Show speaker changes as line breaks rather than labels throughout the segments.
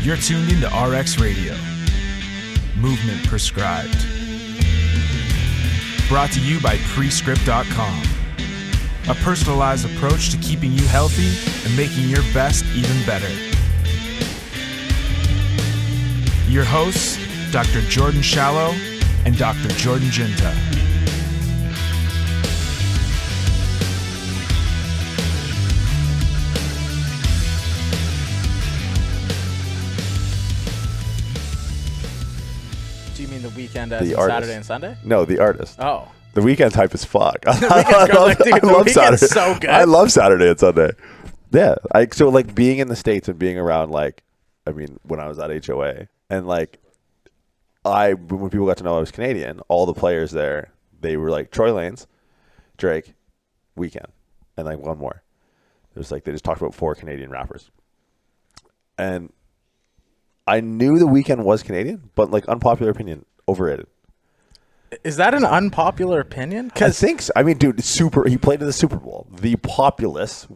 You're tuned into RX Radio. Movement prescribed. Brought to you by Prescript.com. A personalized approach to keeping you healthy and making your best even better. Your hosts, Dr. Jordan Shallow and Dr. Jordan Jinta.
Do you mean the weekend as Saturday and Sunday?
No, the artist.
Oh.
The weekend's hype as fuck.
The weekend's
Saturday.
so good.
I love Saturday and Sunday. Yeah. So like being in the States and being around when I was at HOA and when people got to know I was Canadian, all the players there, they were like Troy Lanez, Drake, Weeknd, and like one more. There's they just talked about 4 Canadian rappers. And I knew the Weeknd was Canadian, but unpopular opinion, overrated.
Is that an unpopular opinion?
I think so. I mean, dude, he played in the Super Bowl. The populace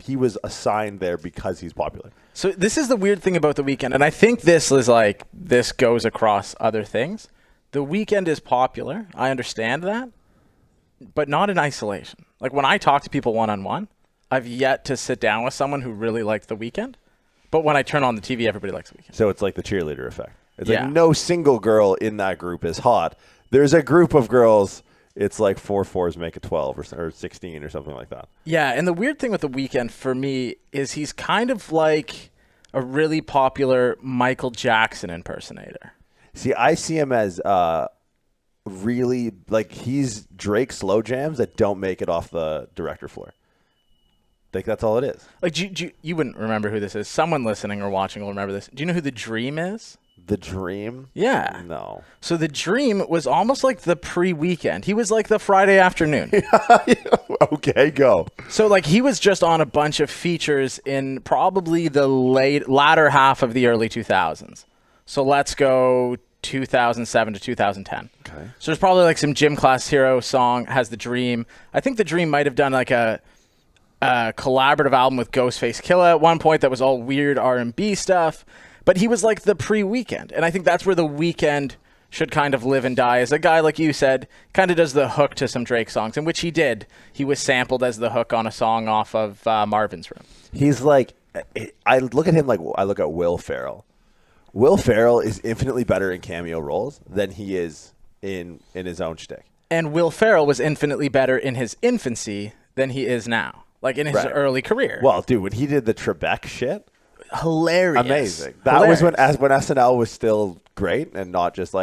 he was assigned there because he's popular.
So this is the weird thing about the Weeknd, and I think this goes across other things. The Weeknd is popular. I understand that, but not in isolation. Like when I talk to people one-on-one, I've yet to sit down with someone who really liked the Weeknd. But when I turn on the TV, everybody likes the Weeknd.
So it's like the cheerleader effect. It's like no single girl in that group is hot. There's a group of girls, it's like 4 4s make a 12 or 16 or something like that. Yeah,
and the weird thing with the Weeknd for me is he's kind of like a really popular Michael Jackson impersonator.
See, I see him as really he's Drake slow jams that don't make it off the director floor. That's all it is.
You wouldn't remember who this is. Someone listening or watching will remember this. Do you know who The Dream is?
The Dream?
Yeah.
No.
So The Dream was almost like the pre-Weekend. He was like the Friday afternoon.
Okay, go.
So he was just on a bunch of features in probably the latter half of the early 2000s. So let's go 2007 to 2010.
Okay.
So there's probably some Gym Class Hero song has The Dream. I think The Dream might have done a collaborative album with Ghostface Killah at one point that was all weird R&B stuff. But he was the pre-Weekend. And I think that's where the Weeknd should kind of live and die. As a guy, like you said, kind of does the hook to some Drake songs, in which he did. He was sampled as the hook on a song off of Marvin's Room.
He's I look at him I look at Will Ferrell. Will Ferrell is infinitely better in cameo roles than he is in his own shtick.
And Will Ferrell was infinitely better in his infancy than he is now. In his early career.
Well, dude, when he did the Trebek shit.
Hilarious.
Amazing. That was when SNL was still great and not just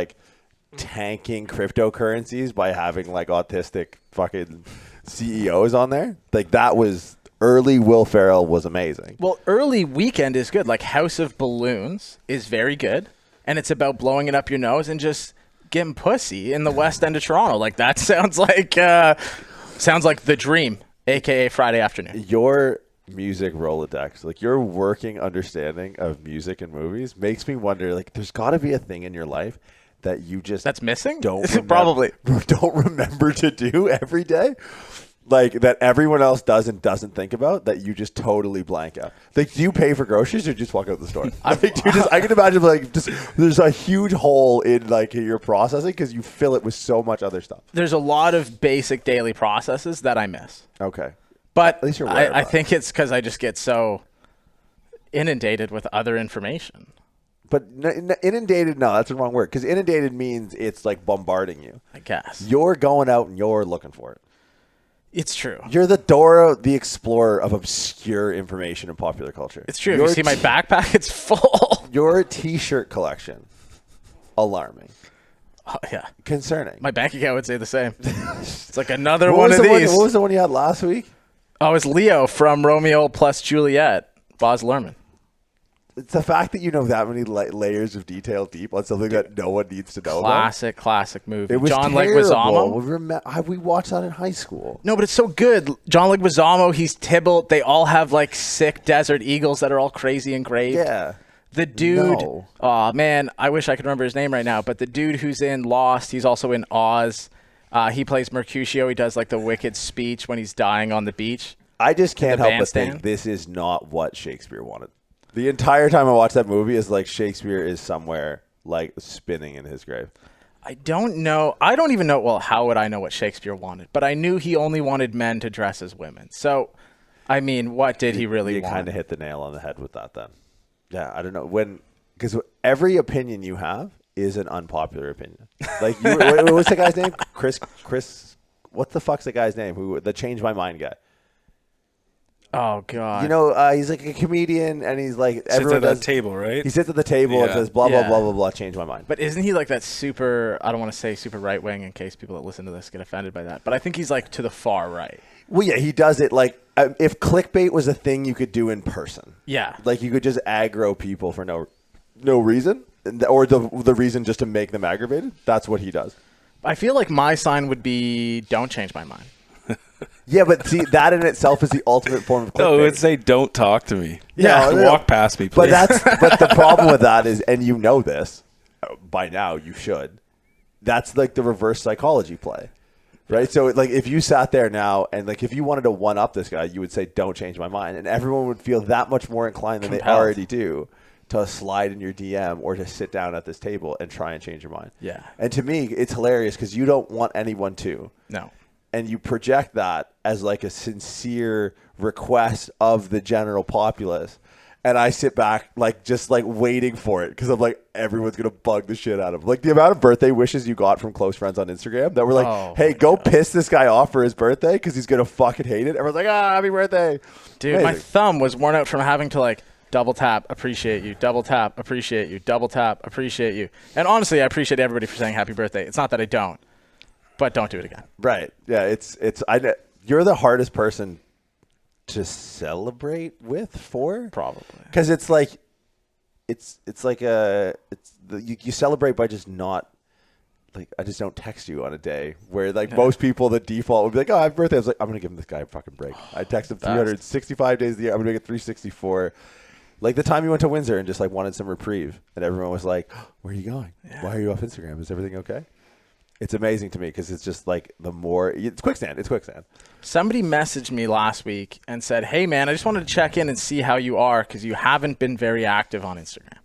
tanking cryptocurrencies by having autistic fucking CEOs on there. That was early Will Ferrell was amazing.
Well, early Weekend is good. House of Balloons is very good. And it's about blowing it up your nose and just getting pussy in the West End of Toronto. That sounds like The Dream, a.k.a. Friday afternoon.
Your music Rolodex, your working understanding of music and movies makes me wonder, there's got to be a thing in your life that you just
that's missing.
Probably don't remember to do every day, that everyone else doesn't think about, that you just totally blank out. Do you pay for groceries or just walk out the store? I can imagine there's a huge hole in your processing because you fill it with so much other stuff.
There's a lot of basic daily processes that I miss.
Okay.
But
at least you're aware
I think it's because I just get so inundated with other information.
But inundated, no, that's the wrong word. Because inundated means it's bombarding you.
I guess.
You're going out and you're looking for it.
It's true.
You're the Dora the Explorer of obscure information in popular culture.
It's true. You see my backpack? It's full.
Your T-shirt collection, alarming.
Oh, yeah.
Concerning.
My bank account would say the same. It's another one of these.
What was the one you had last week?
Oh, it's Leo from Romeo plus Juliet, Baz Luhrmann.
It's the fact that you know that many layers of detail deep on something that no one needs to know
Classic movie.
It was
John
terrible.
Leguizamo.
We watched that in high school.
No, but it's so good. John Leguizamo, he's Tybalt. They all have sick desert eagles that are all crazy engraved.
Yeah.
The dude,
No.
Oh man, I wish I could remember his name right now, but the dude who's in Lost, he's also in Oz. He plays Mercutio. He does the wicked speech when he's dying on the beach.
I just can't help but
bandstand.
think this is not what Shakespeare wanted. The entire time I watched that movie is like Shakespeare is somewhere like spinning in his grave.
I don't know. I don't even know. Well, how would I know what Shakespeare wanted? But I knew he only wanted men to dress as women. So, I mean, what did he really want?
You kind of hit the nail on the head with that then. Yeah, I don't know. Because every opinion you have is an unpopular opinion. Like, what's the guy's name? Chris, what the fuck's the guy's name? The Change My Mind guy.
Oh, God.
You know, he's like a comedian, and he's like...
Sits at that table, right?
He sits at the table and says, blah, blah, blah, blah, blah, change my mind.
But isn't he like that super... I don't want to say super right-wing in case people that listen to this get offended by that. But I think he's like to the far right.
Well, yeah, he does it like... if clickbait was a thing you could do in person.
Yeah.
Like, you could just aggro people for no reason, or the reason just to make them aggravated. That's what he does.
I feel like my sign would be, don't change my mind.
Yeah, but see, that in itself is the ultimate form of clickbait.
No, it would say, don't talk to me.
Yeah.
Walk past me, please.
But the problem with that is, and you know this, by now you should, that's like the reverse psychology play. Right? So like if you sat there now and like if you wanted to one up this guy, you would say, don't change my mind. And everyone would feel that much more inclined than they already do to slide in your DM or to sit down at this table and try and change your mind.
Yeah.
And to me, it's hilarious because you don't want anyone to.
No.
And you project that as like a sincere request of the general populace. And I sit back like just like waiting for it because I'm like, everyone's going to bug the shit out of him. Like the amount of birthday wishes you got from close friends on Instagram that were like, hey, go piss this guy off for his birthday because he's going to fucking hate it. Everyone's like, happy birthday.
Dude, amazing. My thumb was worn out from having to like double tap, appreciate you, double tap, appreciate you, double tap, appreciate you. And honestly, I appreciate everybody for saying happy birthday. It's not that I don't. But don't do it again.
Right. Yeah. You're the hardest person to celebrate with for
probably
because it's like you celebrate by just not like I just don't text you on a day where like most people the default would be like, oh, I have a birthday. I was like, I'm gonna give this guy a fucking break. I text him 365 days of the year. I'm gonna get 364. Like the time you went to Windsor and just like wanted some reprieve, and everyone was like, where are you going? Yeah. Why are you off Instagram? Is everything okay? It's amazing to me because it's just like it's quicksand. It's quicksand.
Somebody messaged me last week and said, hey, man, I just wanted to check in and see how you are because you haven't been very active on Instagram.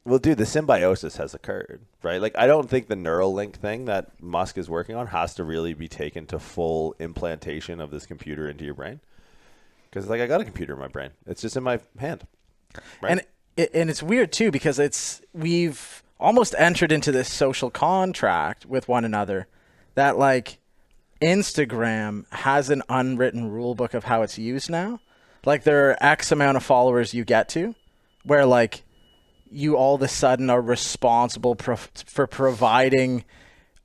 Well, dude, the symbiosis has occurred, right? Like, I don't think the Neuralink thing that Musk is working on has to really be taken to full implantation of this computer into your brain. Because, like, I got a computer in my brain. It's just in my hand. Right?
And it's weird, too, because we've almost entered into this social contract with one another that like Instagram has an unwritten rule book of how it's used now. Like there are X amount of followers you get to where like you all of a sudden are responsible for providing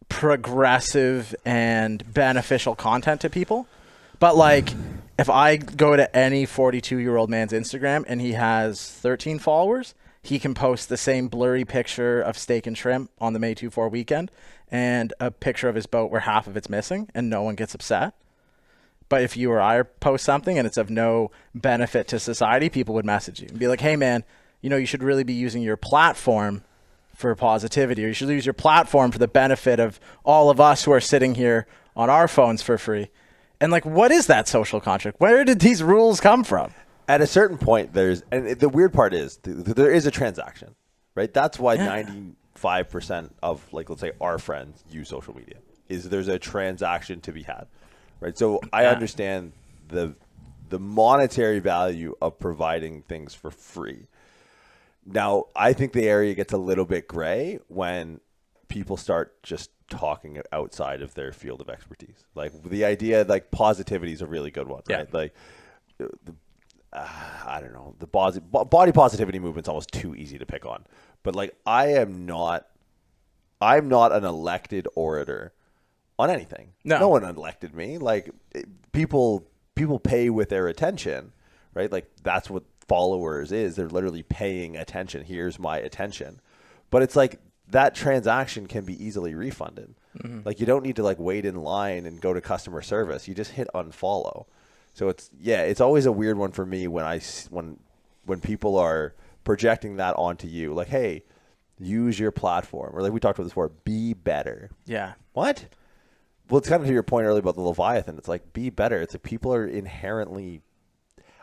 progressive and beneficial content to people. But like if I go to any 42-year-old man's Instagram and he has 13 followers, he can post the same blurry picture of steak and shrimp on the May 24 weekend and a picture of his boat where half of it's missing and no one gets upset. But if you or I post something and it's of no benefit to society, people would message you and be like, hey, man, you should really be using your platform for positivity, or you should use your platform for the benefit of all of us who are sitting here on our phones for free. And like, what is that social contract? Where did these rules come from?
At a certain point, and the weird part is there is a transaction, right? That's why 95% of, like, let's say our friends use social media is there's a transaction to be had, right? So I understand the monetary value of providing things for free. Now, I think the area gets a little bit gray when people start just talking outside of their field of expertise. Like the idea, like positivity is a really good one, right? Like I don't know, the body positivity movement's almost too easy to pick on. But like I'm not an elected orator on anything. No one elected me. Like people pay with their attention, right? Like that's what followers is. They're literally paying attention. Here's my attention. But it's like that transaction can be easily refunded. Mm-hmm. Like you don't need to like wait in line and go to customer service. You just hit unfollow. So it's always a weird one for me when people are projecting that onto you. Like, hey, use your platform. Or like we talked about this before, be better.
Yeah.
What? Well, it's kind of to your point earlier about the Leviathan. It's like, be better. It's like people are inherently,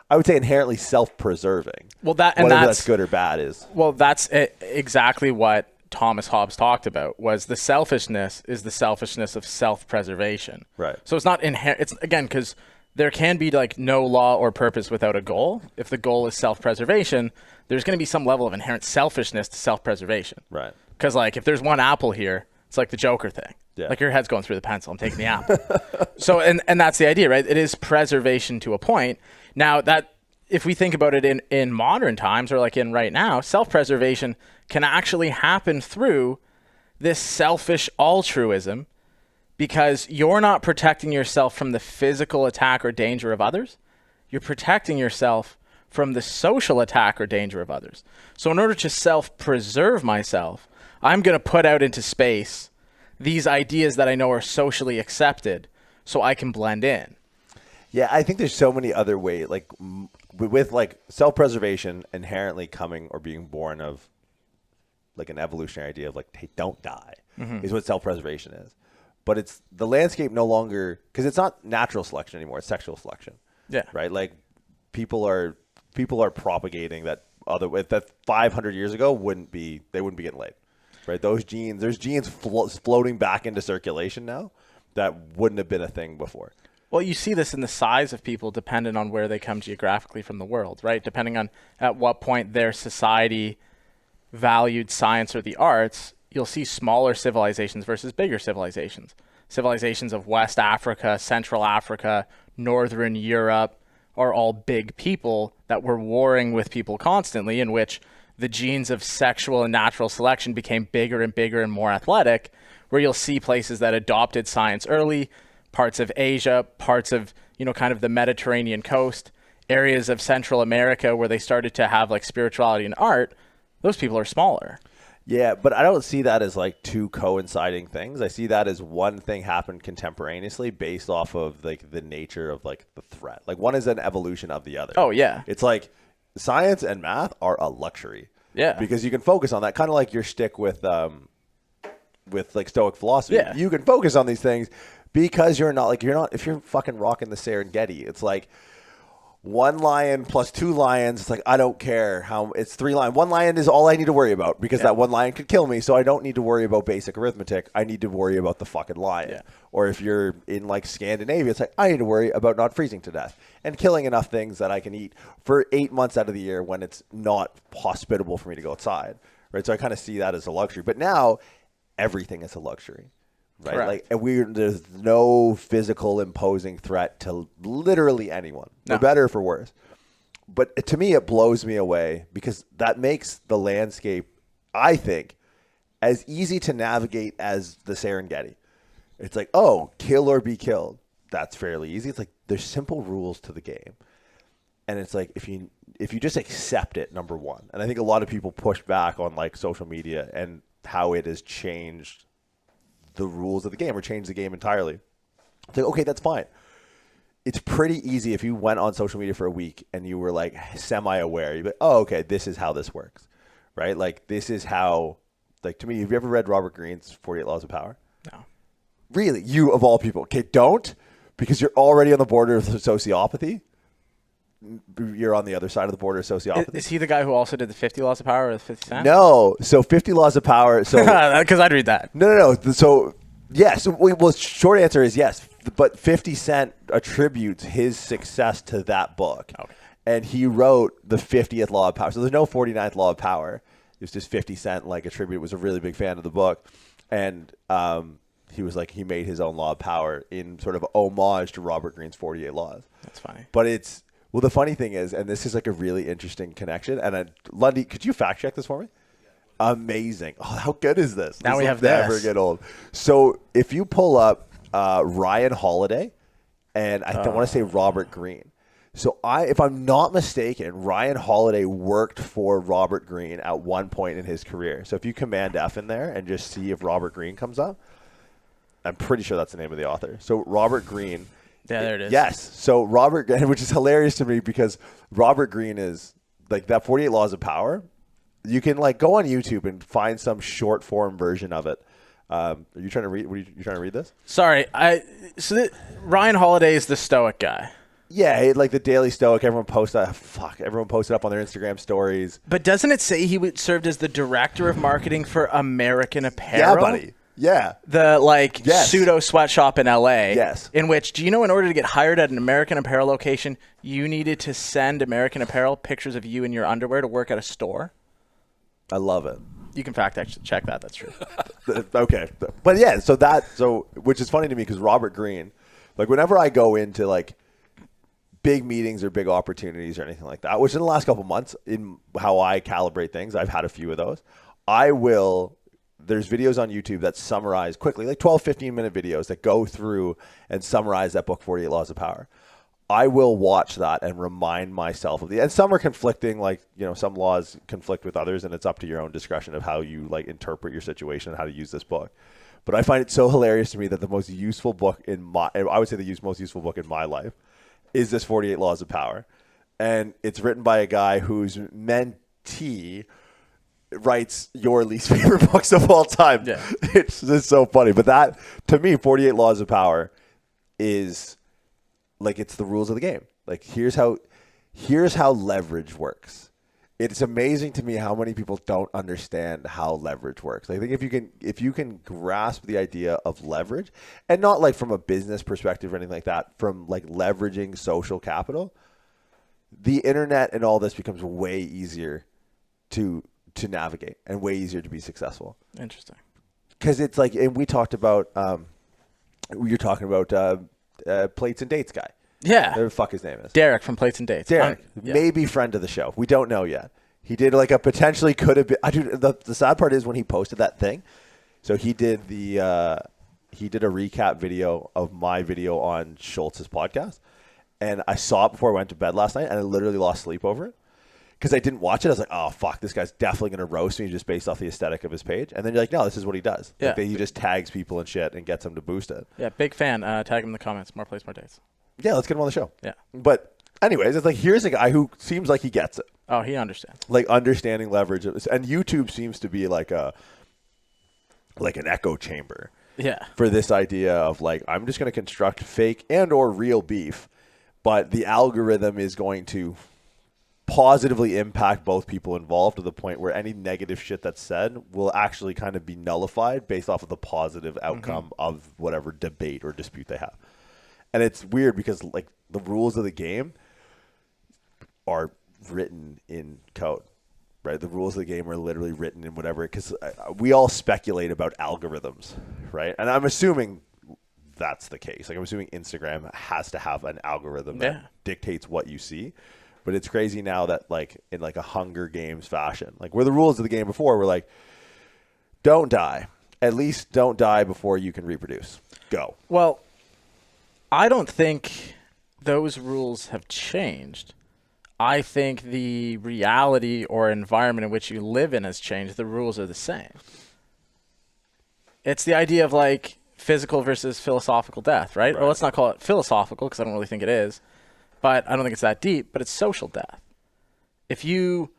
I would say inherently self-preserving.
Well, that's
good or bad is.
Well, that's exactly what Thomas Hobbes talked about. Was the selfishness is the selfishness of self-preservation.
Right.
So it's not inherent. It's again because there can be like no law or purpose without a goal. If the goal is self-preservation, there's going to be some level of inherent selfishness to self-preservation.
Right.
Because like if there's one apple here, it's like the Joker thing.
Yeah.
Like your head's going through the pencil. I'm taking the apple. So and that's the idea, right? It is preservation to a point. Now that if we think about it in modern times or like in right now, self-preservation can actually happen through this selfish altruism because you're not protecting yourself from the physical attack or danger of others. You're protecting yourself from the social attack or danger of others. So in order to self-preserve myself, I'm going to put out into space these ideas that I know are socially accepted so I can blend in.
Yeah, I think there's so many other ways, like with like self-preservation inherently coming or being born of like an evolutionary idea of like, hey, don't die, is what self-preservation is. But it's the landscape no longer, because it's not natural selection anymore, it's sexual selection.
Yeah.
Right? Like people are propagating that that 500 years ago they wouldn't be getting laid. Right? There's genes floating back into circulation now that wouldn't have been a thing before.
Well, you see this in the size of people dependent on where they come geographically from the world, right? Depending on at what point their society valued science or the arts, you'll see smaller civilizations versus bigger civilizations. Civilizations of West Africa, Central Africa, Northern Europe are all big people that were warring with people constantly, in which the genes of sexual and natural selection became bigger and bigger and more athletic, where you'll see places that adopted science early, parts of Asia, parts of, kind of the Mediterranean coast, areas of Central America where they started to have like spirituality and art. Those people are smaller.
Yeah, but I don't see that as like two coinciding things. I see that as one thing happened contemporaneously based off of like the nature of like the threat. Like one is an evolution of the other.
Oh, yeah.
It's like science and math are a luxury.
Yeah.
Because you can focus on that, kind of like your shtick with like Stoic philosophy.
Yeah.
You can focus on these things because if you're fucking rocking the Serengeti, it's like one lion plus two lions. It's like, I don't care how it's three lions. One lion is all I need to worry about because that one lion could kill me. So I don't need to worry about basic arithmetic. I need to worry about the fucking lion.
Yeah.
Or if you're in like Scandinavia, it's like, I need to worry about not freezing to death and killing enough things that I can eat for 8 months out of the year when it's not hospitable for me to go outside. Right. So I kind of see that as a luxury, but now everything is a luxury. Right.
Correct.
Like, and there's no physical imposing threat to literally anyone, for better or for worse. But to me, it blows me away because that makes the landscape, I think, as easy to navigate as the Serengeti. It's like, oh, kill or be killed. That's fairly easy. It's like there's simple rules to the game. And it's like if you just accept it, number one. And I think a lot of people push back on like social media and how it has changed the rules of the game or changed the game entirely. It's like, okay, that's fine. It's pretty easy if you went on social media for a week and you were like semi-aware. You'd be like, oh, okay, this is how this works, right? Like this is how, like to me, have you ever read Robert Greene's 48 Laws of Power?
No.
Really? You of all people. Okay, don't, because you're already on the border of sociopathy. You're on the other side of the border of sociopathy.
Is he the guy who also did the 50 Laws of Power or the 50 Cent?
No. So 50 Laws of Power. So
because I'd read that.
No. So yes. Well, short answer is yes. But 50 Cent attributes his success to that book. Okay. And he wrote the 50th Law of Power. So there's no 49th Law of Power. It was just 50 Cent was a really big fan of the book. And he was like, he made his own Law of Power in sort of homage to Robert Greene's 48 Laws.
That's funny.
But well, the funny thing is, and this is like a really interesting connection. And Lundy, could you fact check this for me? Amazing. Oh, how good is this?
Now
this
we have
never
this.
get old. So if you pull up Ryan Holiday, and I don't want to say Robert Greene. So if I'm not mistaken, Ryan Holiday worked for Robert Greene at one point in his career. So if you command F in there and just see if Robert Greene comes up, I'm pretty sure that's the name of the author. So Robert Greene.
Yeah, there it is.
Yes. So Robert, which is hilarious to me because Robert Greene is like that 48 Laws of Power. You can like go on YouTube and find some short form version of it. Are you trying to read? You trying to read this?
Sorry. Ryan Holiday is the Stoic guy.
Yeah, like the Daily Stoic, everyone posted up on their Instagram stories.
But doesn't it say he served as the director of marketing for American Apparel?
Yeah, buddy. Yeah.
The pseudo sweatshop in LA.
Yes.
In which, do you know, in order to get hired at an American Apparel location, you needed to send American Apparel pictures of you in your underwear to work at a store?
I love it.
You can fact check that. That's true.
Okay. But yeah, so which is funny to me because Robert Greene, like whenever I go into like big meetings or big opportunities or anything like that, which in the last couple months in how I calibrate things, I've had a few of those. There's videos on YouTube that summarize quickly, like 12, 15-minute videos that go through and summarize that book, 48 Laws of Power. I will watch that and remind myself of and some are conflicting, like, some laws conflict with others, and it's up to your own discretion of how you like interpret your situation and how to use this book. But I find it so hilarious to me that the most useful book most useful book in my life is this 48 Laws of Power. And it's written by a guy whose mentee writes your least favorite books of all time. Yeah. It's just so funny. But that, to me, 48 Laws of Power is like, it's the rules of the game. Like, here's how leverage works. It's amazing to me how many people don't understand how leverage works. I think if you can grasp the idea of leverage, and not like from a business perspective or anything like that, from like leveraging social capital, the internet and all this becomes way easier to navigate and way easier to be successful.
Interesting.
Because it's like, and we talked about, you're talking about Plates and Dates guy.
Yeah.
Whatever the fuck his name is.
Derek from Plates and Dates.
Derek, maybe friend of the show. We don't know yet. He did like a potentially could have been. The sad part is when he posted that thing. So he did a recap video of my video on Schultz's podcast, and I saw it before I went to bed last night, and I literally lost sleep over it. Because I didn't watch it. I was like, oh, fuck, this guy's definitely going to roast me just based off the aesthetic of his page. And then you're like, no, this is what he does.
Yeah.
Like, he just tags people and shit and gets them to boost it.
Yeah, big fan. Tag him in the comments. More plays, more dates.
Yeah, let's get him on the show.
Yeah.
But anyways, it's like, here's a guy who seems like he gets it.
Oh, he understands.
Like understanding leverage. And YouTube seems to be like an echo chamber.
Yeah.
For this idea of like, I'm just going to construct fake and or real beef, but the algorithm is going to positively impact both people involved to the point where any negative shit that's said will actually kind of be nullified based off of the positive outcome of whatever debate or dispute they have. And it's weird because like the rules of the game are written in code, right? The rules of the game are literally written in whatever, because we all speculate about algorithms, right? And I'm assuming that's the case. Like I'm assuming Instagram has to have an algorithm that dictates what you see. But it's crazy now that like in like a Hunger Games fashion, like where the rules of the game before were like, don't die. At least don't die before you can reproduce. Go.
Well, I don't think those rules have changed. I think the reality or environment in which you live in has changed. The rules are the same. It's the idea of like physical versus philosophical death, right? Or let's not call it philosophical because I don't really think it is. But I don't think it's that deep, but it's social death. If you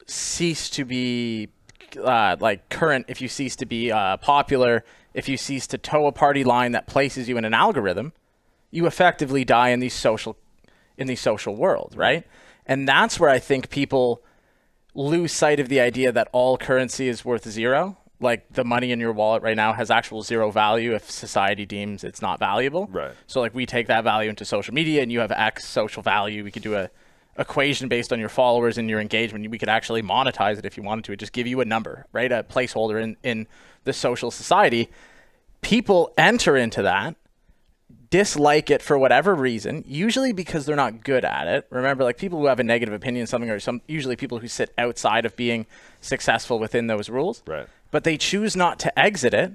cease to be current, if you cease to be popular, if you cease to toe a party line that places you in an algorithm, you effectively die in the social world, right? And that's where I think people lose sight of the idea that all currency is worth zero. Like the money in your wallet right now has actual zero value if society deems it's not valuable.
Right.
So like we take that value into social media and you have X social value. We could do a equation based on your followers and your engagement. We could actually monetize it if you wanted to. It just give you a number, right? A placeholder in the social society. People enter into that, dislike it for whatever reason, usually because they're not good at it. Remember, like people who have a negative opinion of something are usually people who sit outside of being successful within those rules.
Right.
But they choose not to exit it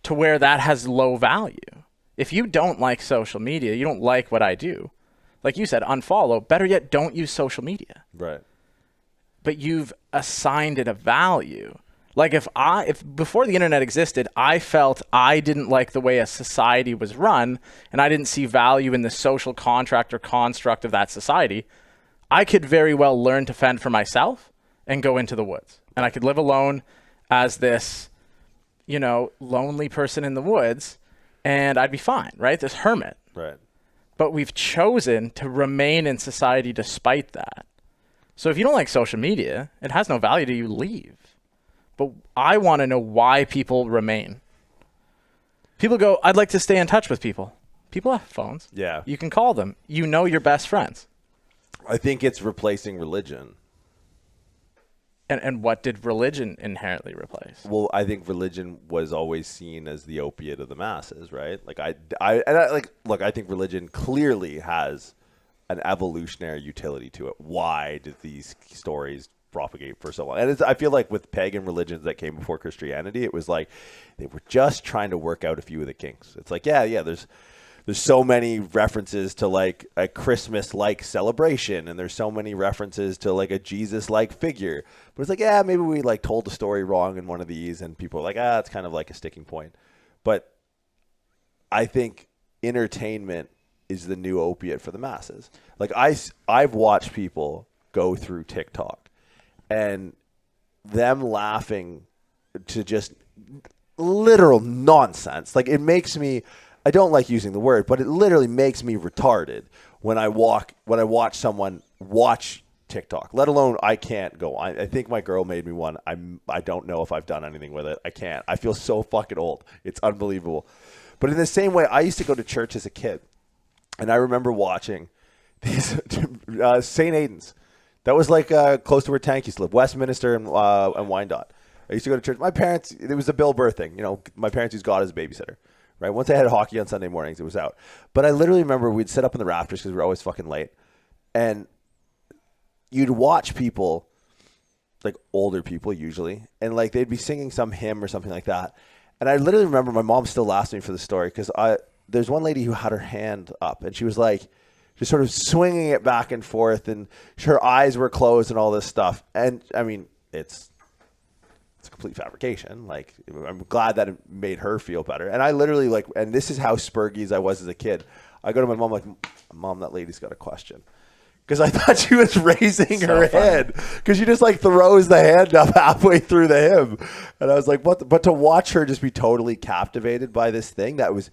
to where that has low value. If you don't like social media, you don't like what I do, like you said, unfollow. Better yet, don't use social media.
Right.
But you've assigned it a value. Like if before the internet existed, I felt I didn't like the way a society was run and I didn't see value in the social contract or construct of that society, I could very well learn to fend for myself and go into the woods. And I could live alone as this, lonely person in the woods, and I'd be fine, right? This hermit.
Right.
but we've chosen to remain in society despite that. So if you don't like social media, it has no value to you, leave. But I want to know why people remain. People go, I'd like to stay in touch with people. People have phones.
Yeah.
You can call them. You know your best friends.
I think it's replacing religion.
And what did religion inherently replace?
Well, I think religion was always seen as the opiate of the masses, right? Like I think religion clearly has an evolutionary utility to it. Why did these stories propagate for so long? And I feel like with pagan religions that came before Christianity, it was like they were just trying to work out a few of the kinks. It's like, yeah, there's so many references to like a Christmas-like celebration, and there's so many references to like a Jesus-like figure. But it's like, yeah, maybe we like told the story wrong in one of these, and people are like, it's kind of like a sticking point. But I think entertainment is the new opiate for the masses. Like I've watched people go through TikTok and them laughing to just literal nonsense. Like it makes me, I don't like using the word, but it literally makes me retarded when I watch someone watch TikTok, let alone I can't go. I think my girl made me one. I don't know if I've done anything with it. I can't. I feel so fucking old. It's unbelievable. But in the same way, I used to go to church as a kid, and I remember watching these St. Aidan's. That was like close to where Tank used to live, Westminster and Wyandotte. I used to go to church. My parents, it was a Bill Burr thing. You know, my parents used God as a babysitter. Right. Once I had hockey on Sunday mornings, it was out. But I literally remember we'd sit up in the rafters because we were always fucking late. And you'd watch people, like older people usually, and like they'd be singing some hymn or something like that. And I literally remember my mom still laughs at me for the story because there's one lady who had her hand up and she was like just sort of swinging it back and forth, and her eyes were closed and all this stuff. And I mean, it's a complete fabrication. Like, I'm glad that it made her feel better. And I literally like, and this is how spurgies I was as a kid. I go to my mom like, Mom, that lady's got a question. Because I thought she was raising her head. Because she just like throws the hand up halfway through the hymn. And I was like, what? But to watch her just be totally captivated by this thing, that was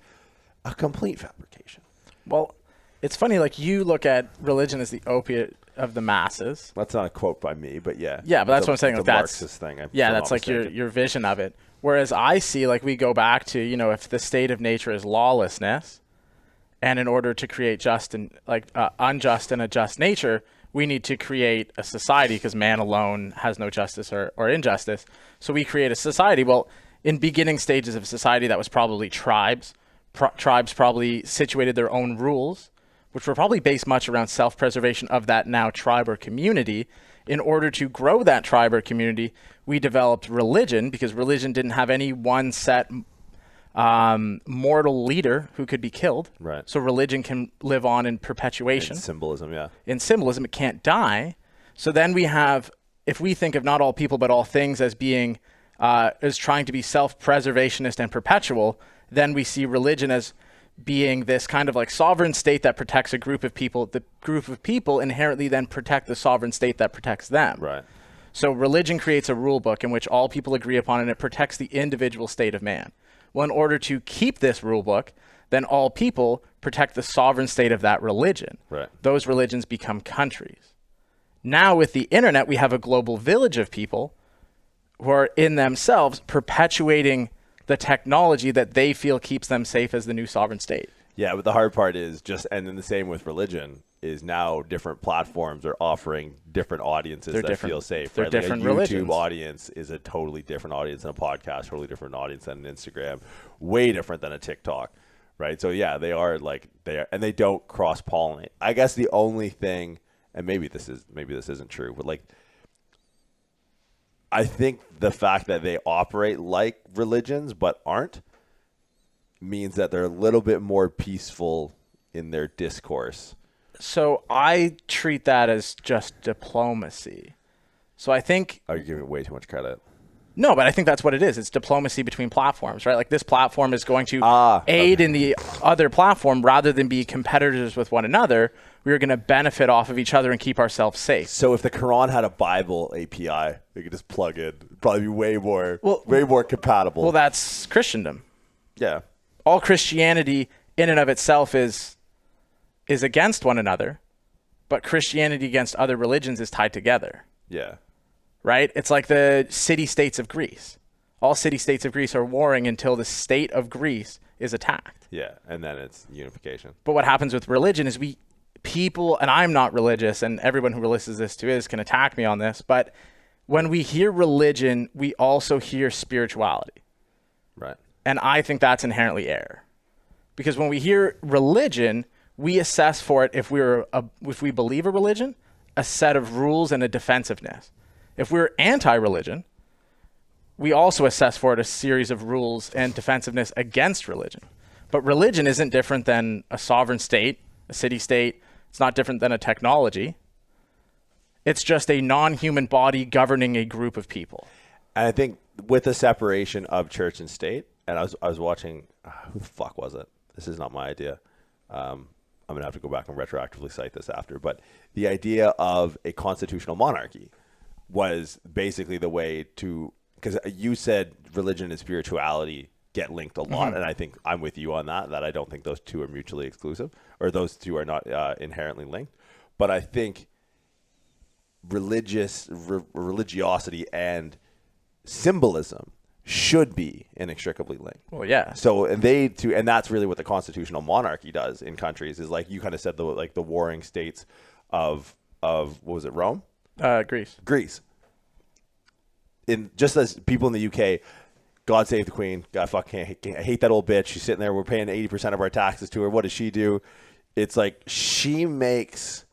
a complete fabrication.
Well, it's funny, like you look at religion as the opiate of the masses.
That's not a quote by me, but yeah.
Yeah, but that's what I'm saying.
It's
Like
a
that's
Marxist thing.
that's like your vision of it. Whereas I see, like, we go back to, you know, if the state of nature is lawlessness, and in order to create just and like unjust and a just nature, we need to create a society because man alone has no justice or injustice. So we create a society. Well, in beginning stages of society, that was probably tribes. Tribes probably situated their own rules, which were probably based much around self-preservation of that now tribe or community. In order to grow that tribe or community, we developed religion because religion didn't have any one set mortal leader who could be killed.
Right.
So religion can live on in perpetuation.
In symbolism, yeah.
In symbolism, it can't die. So then we have, if we think of not all people but all things as being, as trying to be self-preservationist and perpetual, then we see religion as being this kind of like sovereign state that protects a group of people. The group of people inherently then protect the sovereign state that protects them.
Right.
So religion creates a rule book in which all people agree upon, and it protects the individual state of man. Well, in order to keep this rule book, then all people protect the sovereign state of that religion.
Right.
Those religions become countries. Now with the internet, we have a global village of people who are in themselves perpetuating the technology that they feel keeps them safe as the new sovereign state.
Yeah, but the hard part is just, and then the same with religion, is now different platforms are offering different audiences that feel safe.
They're
right?
different
like a YouTube
religions.
audience is a totally different audience than a podcast, totally different audience than an Instagram, way different than a TikTok, right? So yeah, they are like, and they don't cross-pollinate. I guess the only thing, and maybe this isn't true, but like, I think the fact that they operate like religions but aren't means that they're a little bit more peaceful in their discourse.
So I treat that as just diplomacy. So I think...
Are you giving way too much credit?
No, but I think that's what it is. It's diplomacy between platforms, right? Like this platform is going to aid in the other platform rather than be competitors with one another. We are going to benefit off of each other and keep ourselves safe.
So if the Quran had a Bible API, they could just plug in. It'd probably be way more compatible.
Well, that's Christendom.
Yeah.
All Christianity in and of itself is is against one another, but Christianity against other religions is tied together.
Yeah.
Right? It's like the city-states of Greece. All city-states of Greece are warring until the state of Greece is attacked.
Yeah, and then it's unification.
But what happens with religion is people, and I'm not religious, and everyone who listens to this too can attack me on this, but when we hear religion, we also hear spirituality.
Right.
And I think that's inherently error. Because when we hear religion, we assess for it, if we believe a religion, a set of rules and a defensiveness. If we're anti-religion, we also assess for it a series of rules and defensiveness against religion. But religion isn't different than a sovereign state, a city-state. It's not different than a technology. It's just a non-human body governing a group of people.
And I think with the separation of church and state, and I was watching, who the fuck was it? This is not my idea. I'm going to have to go back and retroactively cite this after. But the idea of a constitutional monarchy was basically the way to, because you said religion and spirituality get linked a lot. And I think I'm with you on that I don't think those two are mutually exclusive, or those two are not inherently linked. But I think religiosity and symbolism should be inextricably linked.
Well, yeah.
So and that's really what the constitutional monarchy does in countries, is like you kind of said, the warring states of what was it, Rome? Greece. In just as people in the UK, God save the Queen. God fucking I hate that old bitch. She's sitting there. We're paying 80% of our taxes to her. What does she do? It's like she makes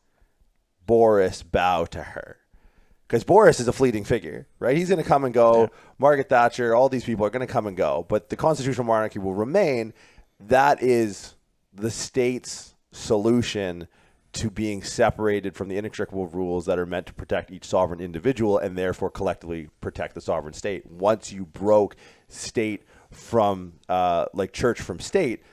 Boris bow to her. Because Boris is a fleeting figure, right? He's going to come and go. Yeah. Margaret Thatcher, all these people are going to come and go. But the constitutional monarchy will remain. That is the state's solution to being separated from the inextricable rules that are meant to protect each sovereign individual and therefore collectively protect the sovereign state. Once you broke state from, church from state,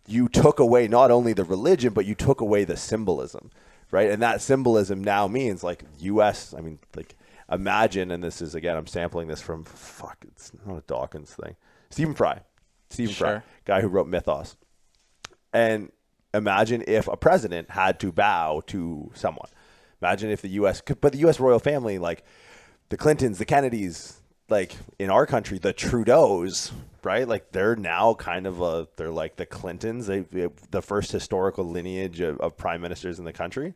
you took away not only the religion, but you took away the symbolism. Right. And that symbolism now means U.S. I mean, imagine, and this is, again, I'm sampling this from, it's not a Dawkins thing. Stephen Fry, guy who wrote Mythos. And imagine if a president had to bow to someone. Imagine if the U.S. But the U.S. royal family, like the Clintons, the Kennedys, in our country, the Trudeaus, right? They're now they're like the Clintons, the first historical lineage of prime ministers in the country.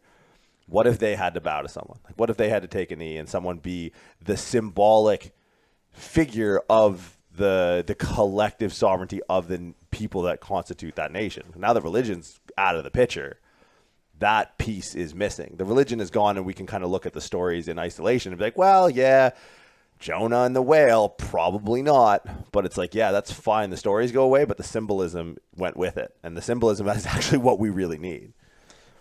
What if they had to bow to someone? What if they had to take a knee and someone be the symbolic figure of the collective sovereignty of the people that constitute that nation? Now that religion's out of the picture, that piece is missing. The religion is gone, and we can kind of look at the stories in isolation and be like, well, yeah, Jonah and the whale, probably not. But it's that's fine. The stories go away, but the symbolism went with it. And the symbolism is actually what we really need.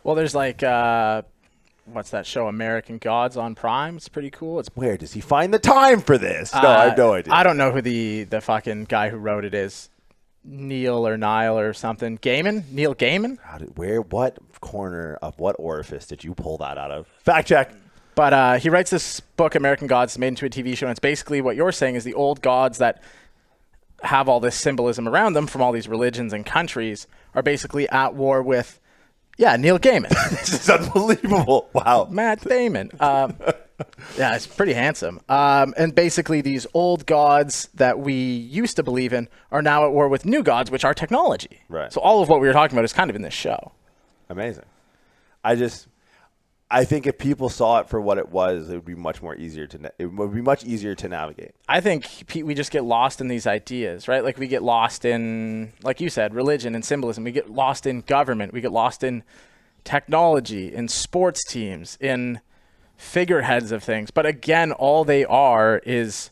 Well, there's what's that show, American Gods on Prime? It's pretty cool.
Where does he find the time for this? No, I have no idea.
I don't know who the fucking guy who wrote it is. Neil or something. Gaiman? Neil Gaiman?
What corner of what orifice did you pull that out of? Fact check.
But he writes this book, American Gods, made into a TV show. And it's basically what you're saying is the old gods that have all this symbolism around them from all these religions and countries are basically at war with, Neil Gaiman.
This is unbelievable. Wow.
Matt Damon. It's pretty handsome. And basically these old gods that we used to believe in are now at war with new gods, which are technology.
Right.
So all of what we were talking about is kind of in this show.
Amazing. I think if people saw it for what it was, it would be much easier to navigate.
I think we just get lost in these ideas, right? We get lost in, like you said, religion and symbolism. We get lost in government. We get lost in technology, in sports teams, in figureheads of things. But again, all they are is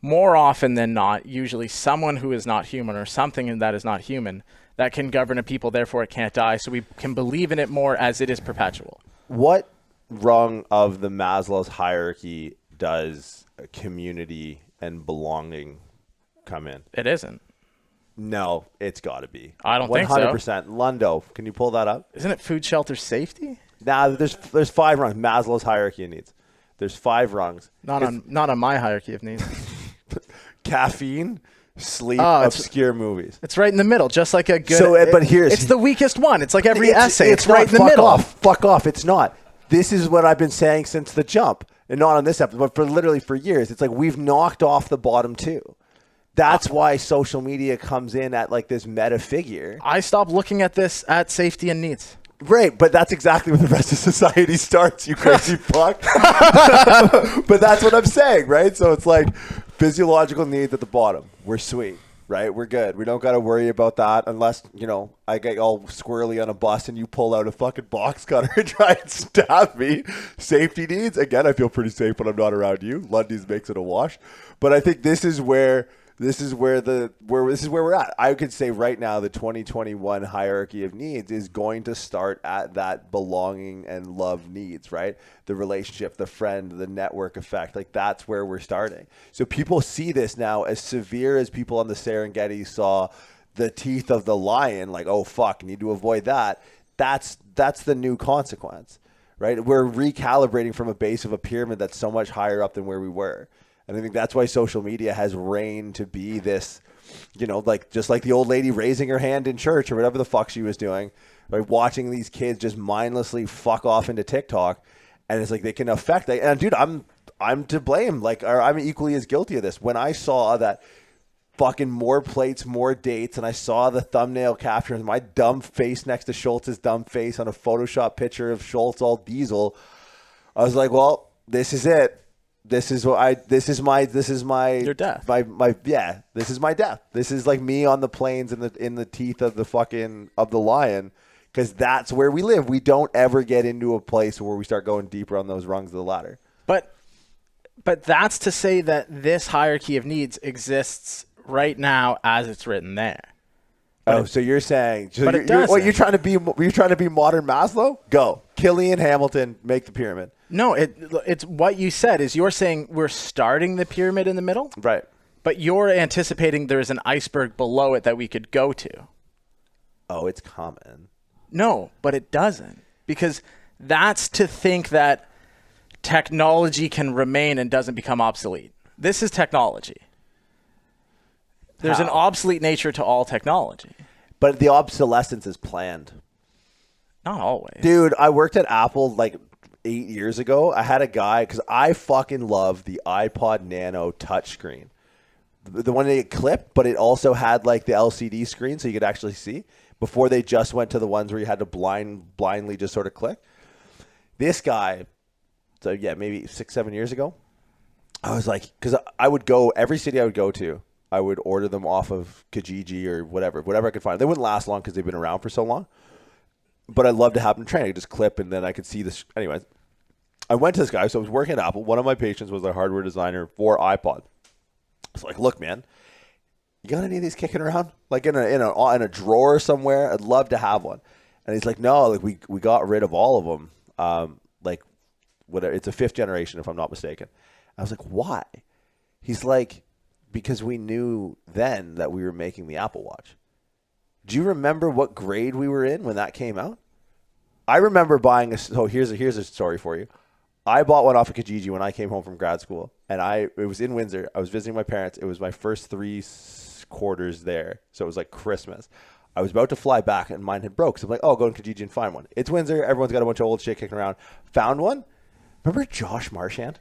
more often than not, usually someone who is not human or something that is not human that can govern a people. Therefore, it can't die. So we can believe in it more as it is perpetual.
What rung of the Maslow's hierarchy does community and belonging come in?
It isn't.
No, it's got to be.
I don't think so.
100%. Lundo, can you pull that up?
Isn't it food, shelter, safety?
Nah, there's 5 rungs. Maslow's hierarchy of needs. There's 5 rungs.
Not on my hierarchy of needs.
Caffeine, sleep
it's-
obscure movies.
It's right in the middle, just like a good.
So, but here's
it's the weakest one. It's like every essay. It's
not.
right in the
Fuck
middle.
Fuck off. It's not. This is what I've been saying since the jump, and not on this episode, but for years. It's like we've knocked off the bottom two. That's why social media comes in at like this meta figure.
I stopped looking at this at safety and needs.
Right, but that's exactly where the rest of society starts, you crazy fuck. But that's what I'm saying, right? So it's like physiological needs at the bottom. We're sweet, right? We're good. We don't got to worry about that unless, I get all squirrely on a bus and you pull out a fucking box cutter and try and stab me. Safety needs, again, I feel pretty safe when I'm not around you. Lundy's makes it a wash. But I think this is where we're at. I could say right now the 2021 hierarchy of needs is going to start at that belonging and love needs, right? The relationship, the friend, the network effect. Like that's where we're starting. So people see this now as severe as people on the Serengeti saw the teeth of the lion, like, oh fuck, need to avoid that. That's the new consequence, right? We're recalibrating from a base of a pyramid that's so much higher up than where we were. And I think that's why social media has reigned to be this, like just like the old lady raising her hand in church or whatever the fuck she was doing, like watching these kids just mindlessly fuck off into TikTok. And it's like they can affect that. And dude, I'm to blame. Or I'm equally as guilty of this. When I saw that fucking more plates, more dates, and I saw the thumbnail caption of my dumb face next to Schultz's dumb face on a Photoshop picture of Schultz all diesel, I was like, well, this is it. This is my
Your death.
This is my death. This is like me on the plains in the teeth of the lion, because that's where we live. We don't ever get into a place where we start going deeper on those rungs of the ladder.
But that's to say that this hierarchy of needs exists right now as it's written there.
So you're saying
you're
trying to be modern Maslow? Go. Killian, Hamilton, make the pyramid.
No, it's what you said is you're saying we're starting the pyramid in the middle?
Right.
But you're anticipating there's an iceberg below it that we could go to.
Oh, it's common.
No, but it doesn't. Because that's to think that technology can remain and doesn't become obsolete. This is technology. There's an obsolete nature to all technology.
But the obsolescence is planned.
Not always.
Dude, I worked at Apple like 8 years ago. I had a guy, because I fucking love the iPod Nano touchscreen. The one that clipped, but it also had like the LCD screen so you could actually see, before they just went to the ones where you had to blindly just sort of click. This guy, so yeah, maybe 6-7 years ago, I was like, because I would go, every city I would go to, I would order them off of Kijiji or whatever I could find. They wouldn't last long because they've been around for so long. But I'd love to have them train. I could just clip and then I could see this. Anyways, I went to this guy. So I was working at Apple. One of my patients was a hardware designer for iPod. It's like, look, man, you got any of these kicking around? Like in a drawer somewhere? I'd love to have one. And he's like, no, like we got rid of all of them. Like whatever. It's a 5th generation, if I'm not mistaken. I was like, why? He's like, because we knew then that we were making the Apple Watch. Do you remember what grade we were in when that came out? I remember buying so here's a story for you. I bought one off of Kijiji when I came home from grad school, and it was in Windsor. I was visiting my parents. It was my first 3 quarters there, so it was like Christmas. I was about to fly back, and mine had broke. So I'm like, oh, go to Kijiji and find one. It's Windsor. Everyone's got a bunch of old shit kicking around. Found one. Remember Josh Marchand?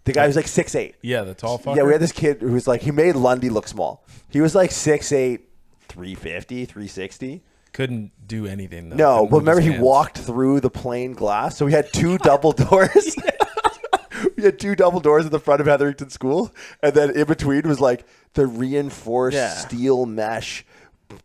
The guy who's like 6'8".
Yeah, the tall fucker.
Yeah, we had this kid who was like, he made Lundy look small. He was like 6'8", 350, 360.
Couldn't do anything, though.
No,
Couldn't
but
move
remember
his
he
hands.
walked through the plain glass? So we had 2 double doors. We had 2 double doors at the front of Hetherington School. And then in between was like the reinforced steel mesh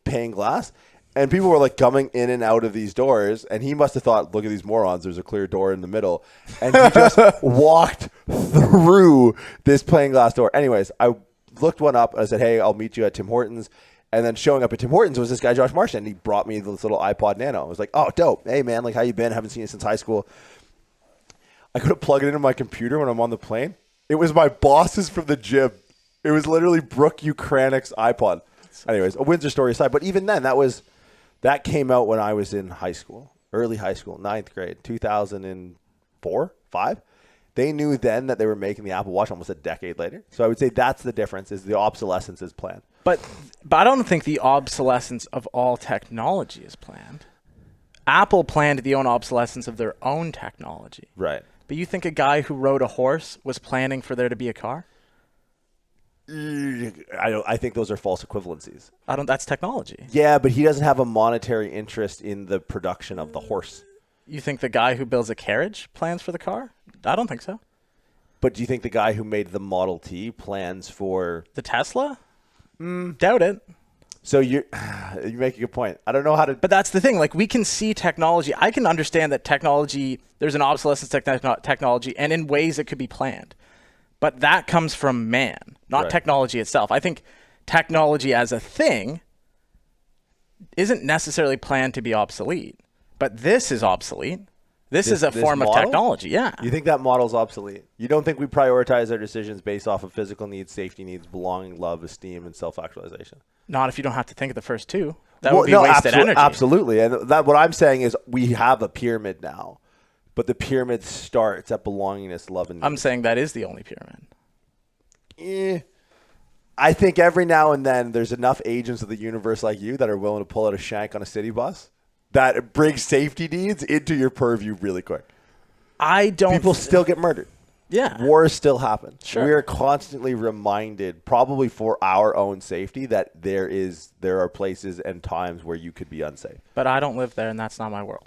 pane glass. And people were like coming in and out of these doors. And he must have thought, look at these morons. There's a clear door in the middle. And he just walked through this plain glass door. Anyways, I looked one up. I said, hey, I'll meet you at Tim Hortons. And then showing up at Tim Hortons was this guy, Josh Marchand. And he brought me this little iPod Nano. I was like, oh, dope. Hey, man, like, how you been? Haven't seen you since high school. I go to plug it into my computer when I'm on the plane. It was my boss's from the gym. It was literally Brooke Ukranik's iPod. Anyways, a Windsor story aside. But even then, that came out when I was in high school, early high school, 9th grade, 2004, 5. They knew then that they were making the Apple Watch almost a decade later. So I would say that's the difference, is the obsolescence is planned.
But I don't think the obsolescence of all technology is planned. Apple planned the own obsolescence of their own technology.
Right.
But you think a guy who rode a horse was planning for there to be a car?
I think those are false equivalencies.
That's technology.
Yeah, but he doesn't have a monetary interest in the production of the horse.
You think the guy who builds a carriage plans for the car? I don't think so.
But do you think the guy who made the Model T plans for
The Tesla? Doubt it.
So you make a good point. I don't know how to.
But that's the thing. Like, we can see technology. I can understand that technology, there's an obsolescence technology, and in ways it could be planned. But that comes from man, not
Right.
technology itself. I think technology as a thing isn't necessarily planned to be obsolete. But this is obsolete. This is a form of
model?
technology. Yeah.
You think that model's obsolete? You don't think we prioritize our decisions based off of physical needs, safety needs, belonging, love, esteem, and self-actualization?
Not if you don't have to think of the first two. That would be wasted energy.
Absolutely. And that what I'm saying is we have a pyramid now, but the pyramid starts at belongingness, love, and needs.
I'm saying that is the only pyramid.
I think every now and then there's enough agents of the universe like you that are willing to pull out a shank on a city bus that brings safety needs into your purview really quick.
I don't.
People still get murdered.
Yeah.
Wars still happen.
Sure.
We are constantly reminded, probably for our own safety, that there are places and times where you could be unsafe.
But I don't live there, and that's not my world.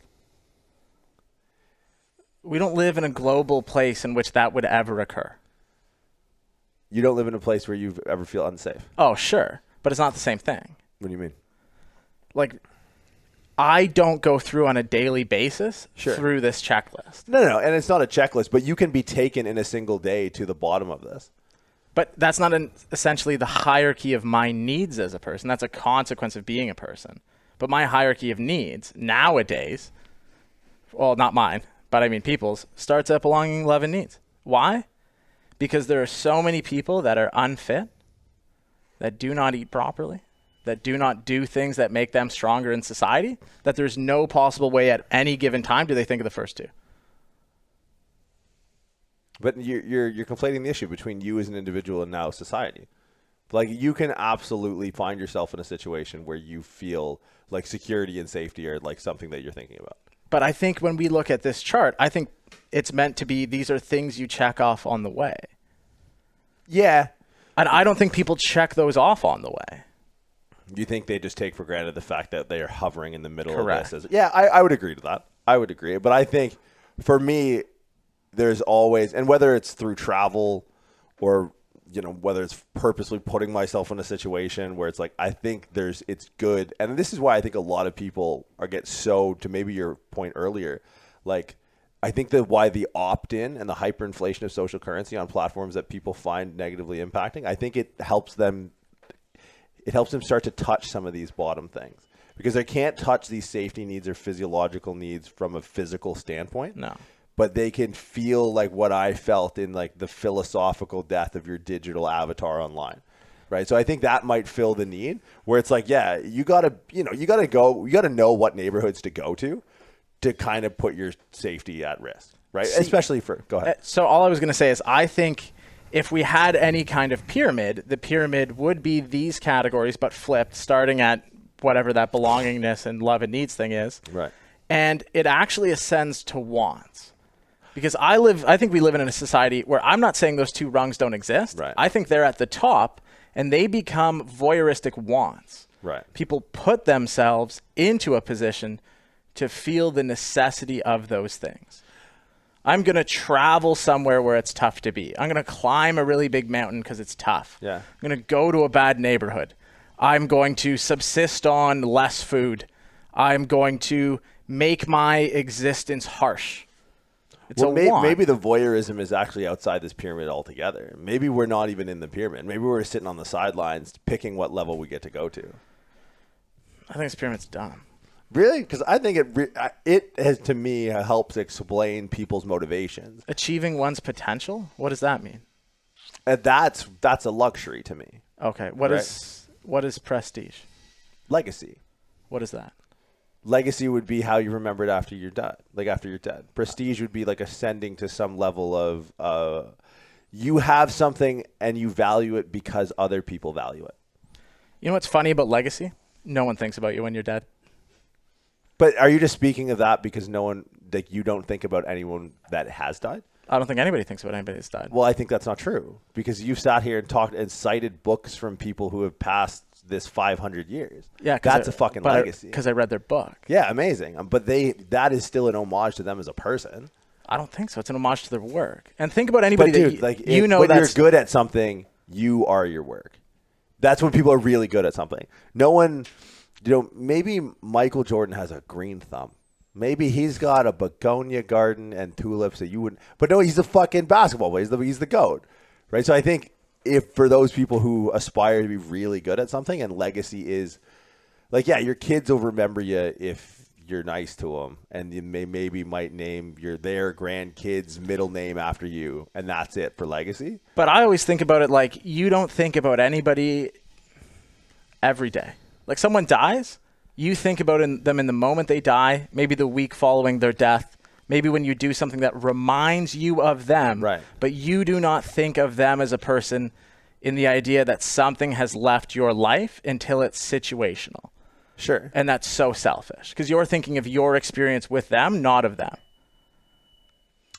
We don't live in a global place in which that would ever occur.
You don't live in a place where you ever feel unsafe.
Oh, sure. But it's not the same thing.
What do you mean?
Like, I don't go through on a daily basis through this checklist.
No. And it's not a checklist, but you can be taken in a single day to the bottom of this.
But that's not essentially the hierarchy of my needs as a person. That's a consequence of being a person. But my hierarchy of needs nowadays, well, not mine, but I mean people's, starts at belonging, love, and needs. Why? Because there are so many people that are unfit, that do not eat properly, that do not do things that make them stronger in society, that there's no possible way at any given time do they think of the first two.
But you're conflating the issue between you as an individual and now society. Like, you can absolutely find yourself in a situation where you feel like security and safety are like something that you're thinking about.
But I think when we look at this chart, I think it's meant to be these are things you check off on the way.
Yeah.
And I don't think people check those off on the way.
You think they just take for granted the fact that they are hovering in the middle
Correct.
of this? Yeah, I would agree to that. I would agree. But I think for me, there's always, and whether it's through travel or, you know, whether it's purposely putting myself in a situation where it's like, I think it's good. And this is why I think a lot of people get so, to maybe your point earlier, like, I think that why the opt-in and the hyperinflation of social currency on platforms that people find negatively impacting, I think it helps them start to touch some of these bottom things, because they can't touch these safety needs or physiological needs from a physical standpoint.
No.
But they can feel like what I felt in like the philosophical death of your digital avatar online. Right. So I think that might fill the need where it's like, yeah, you gotta know what neighborhoods to go to kind of put your safety at risk. Right. Especially go ahead.
So all I was going to say is I think if we had any kind of pyramid, the pyramid would be these categories, but flipped, starting at whatever that belongingness and love and needs thing is.
Right.
And it actually ascends to wants. Because I think we live in a society where I'm not saying those two rungs don't exist.
Right.
I think they're at the top and they become voyeuristic wants.
Right.
People put themselves into a position to feel the necessity of those things. I'm going to travel somewhere where it's tough to be. I'm going to climb a really big mountain because it's tough.
Yeah.
I'm going to go to a bad neighborhood. I'm going to subsist on less food. I'm going to make my existence harsh. It's a want.
Maybe the voyeurism is actually outside this pyramid altogether. Maybe we're not even in the pyramid. Maybe we're sitting on the sidelines picking what level we get to go to.
I think this pyramid's dumb.
Really? Because I think it has, to me, helps explain people's motivations.
Achieving one's potential? What does that mean?
And that's a luxury to me.
Okay. What is prestige?
Legacy.
What is that?
Legacy would be how you remember it after you're dead. Like after you're dead. Prestige would be like ascending to some level of you have something and you value it because other people value it.
You know what's funny about legacy? No one thinks about you when you're dead.
But are you just speaking of that because no one, like you don't think about anyone that has died?
I don't think anybody thinks about anybody that's died.
Well, I think that's not true because you've sat here and talked and cited books from people who have passed this 500 years.
Yeah,
that's a fucking legacy.
Because I read their book.
Yeah, amazing. But that is still an homage to them as a person.
I don't think so. It's an homage to their work. And think about anybody
But dude, when you're good at something, you are your work. That's when people are really good at something. No one, maybe Michael Jordan has a green thumb. Maybe he's got a begonia garden and tulips that you wouldn't. But no, he's a fucking basketball player. He's the GOAT, right? So I think if for those people who aspire to be really good at something, and legacy is like, yeah, your kids will remember you if you're nice to them, and you maybe might name their grandkids' middle name after you, and that's it for legacy.
But I always think about it like you don't think about anybody every day. Like someone dies. You think about them in the moment they die, maybe the week following their death, maybe when you do something that reminds you of them,
right.
But you do not think of them as a person in the idea that something has left your life until it's situational.
Sure.
And that's so selfish because you're thinking of your experience with them, not of them.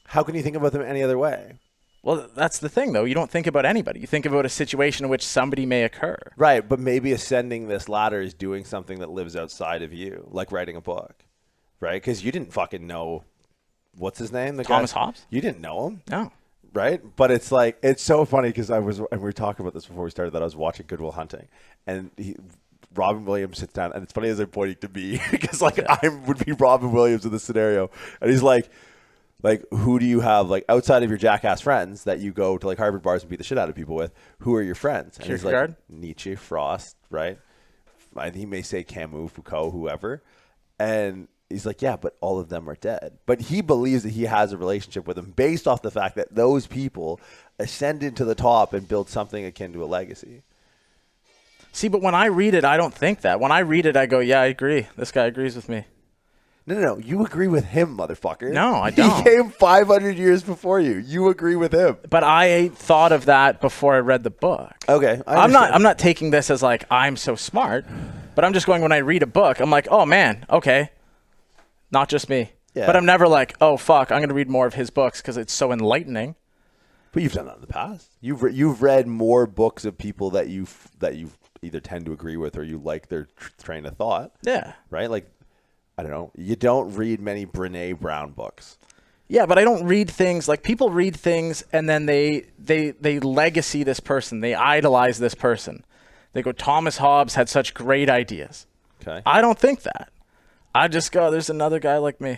How can you think about them any other way?
Well, that's the thing, though. You don't think about anybody. You think about a situation in which somebody may occur.
Right, but maybe ascending this ladder is doing something that lives outside of you, like writing a book, right? Because you didn't fucking know, what's his name?
Thomas Hobbes?
You didn't know him.
No.
Right? But it's like, it's so funny because and we were talking about this before we started, that I was watching Good Will Hunting, and Robin Williams sits down, and it's funny as they're pointing to me because I would be Robin Williams in this scenario, and he's like, who do you have, like, outside of your jackass friends that you go to, like, Harvard bars and beat the shit out of people with? Who are your friends? And he's like, Nietzsche, Frost, right? And he may say Camus, Foucault, whoever. And he's like, yeah, but all of them are dead. But he believes that he has a relationship with them based off the fact that those people ascended to the top and built something akin to a legacy.
See, but when I read it, I don't think that. When I read it, I go, yeah, I agree. This guy agrees with me.
No. You agree with him, motherfucker.
No, I don't.
He came 500 years before you. You agree with him.
But I thought of that before I read the book.
Okay.
I'm not taking this as like I'm so smart, but I'm just going, when I read a book, I'm like, oh man, okay. Not just me.
Yeah.
But I'm never like, oh fuck, I'm going to read more of his books because it's so enlightening.
But you've done that in the past. You've read more books of people that you either tend to agree with or you like their train of thought.
Yeah.
Right? Like, I don't know. You don't read many Brené Brown books.
Yeah, but I don't read things like people read things and then they legacy this person. They idolize this person. They go, Thomas Hobbes had such great ideas.
Okay.
I don't think that. I just go, there's another guy like me.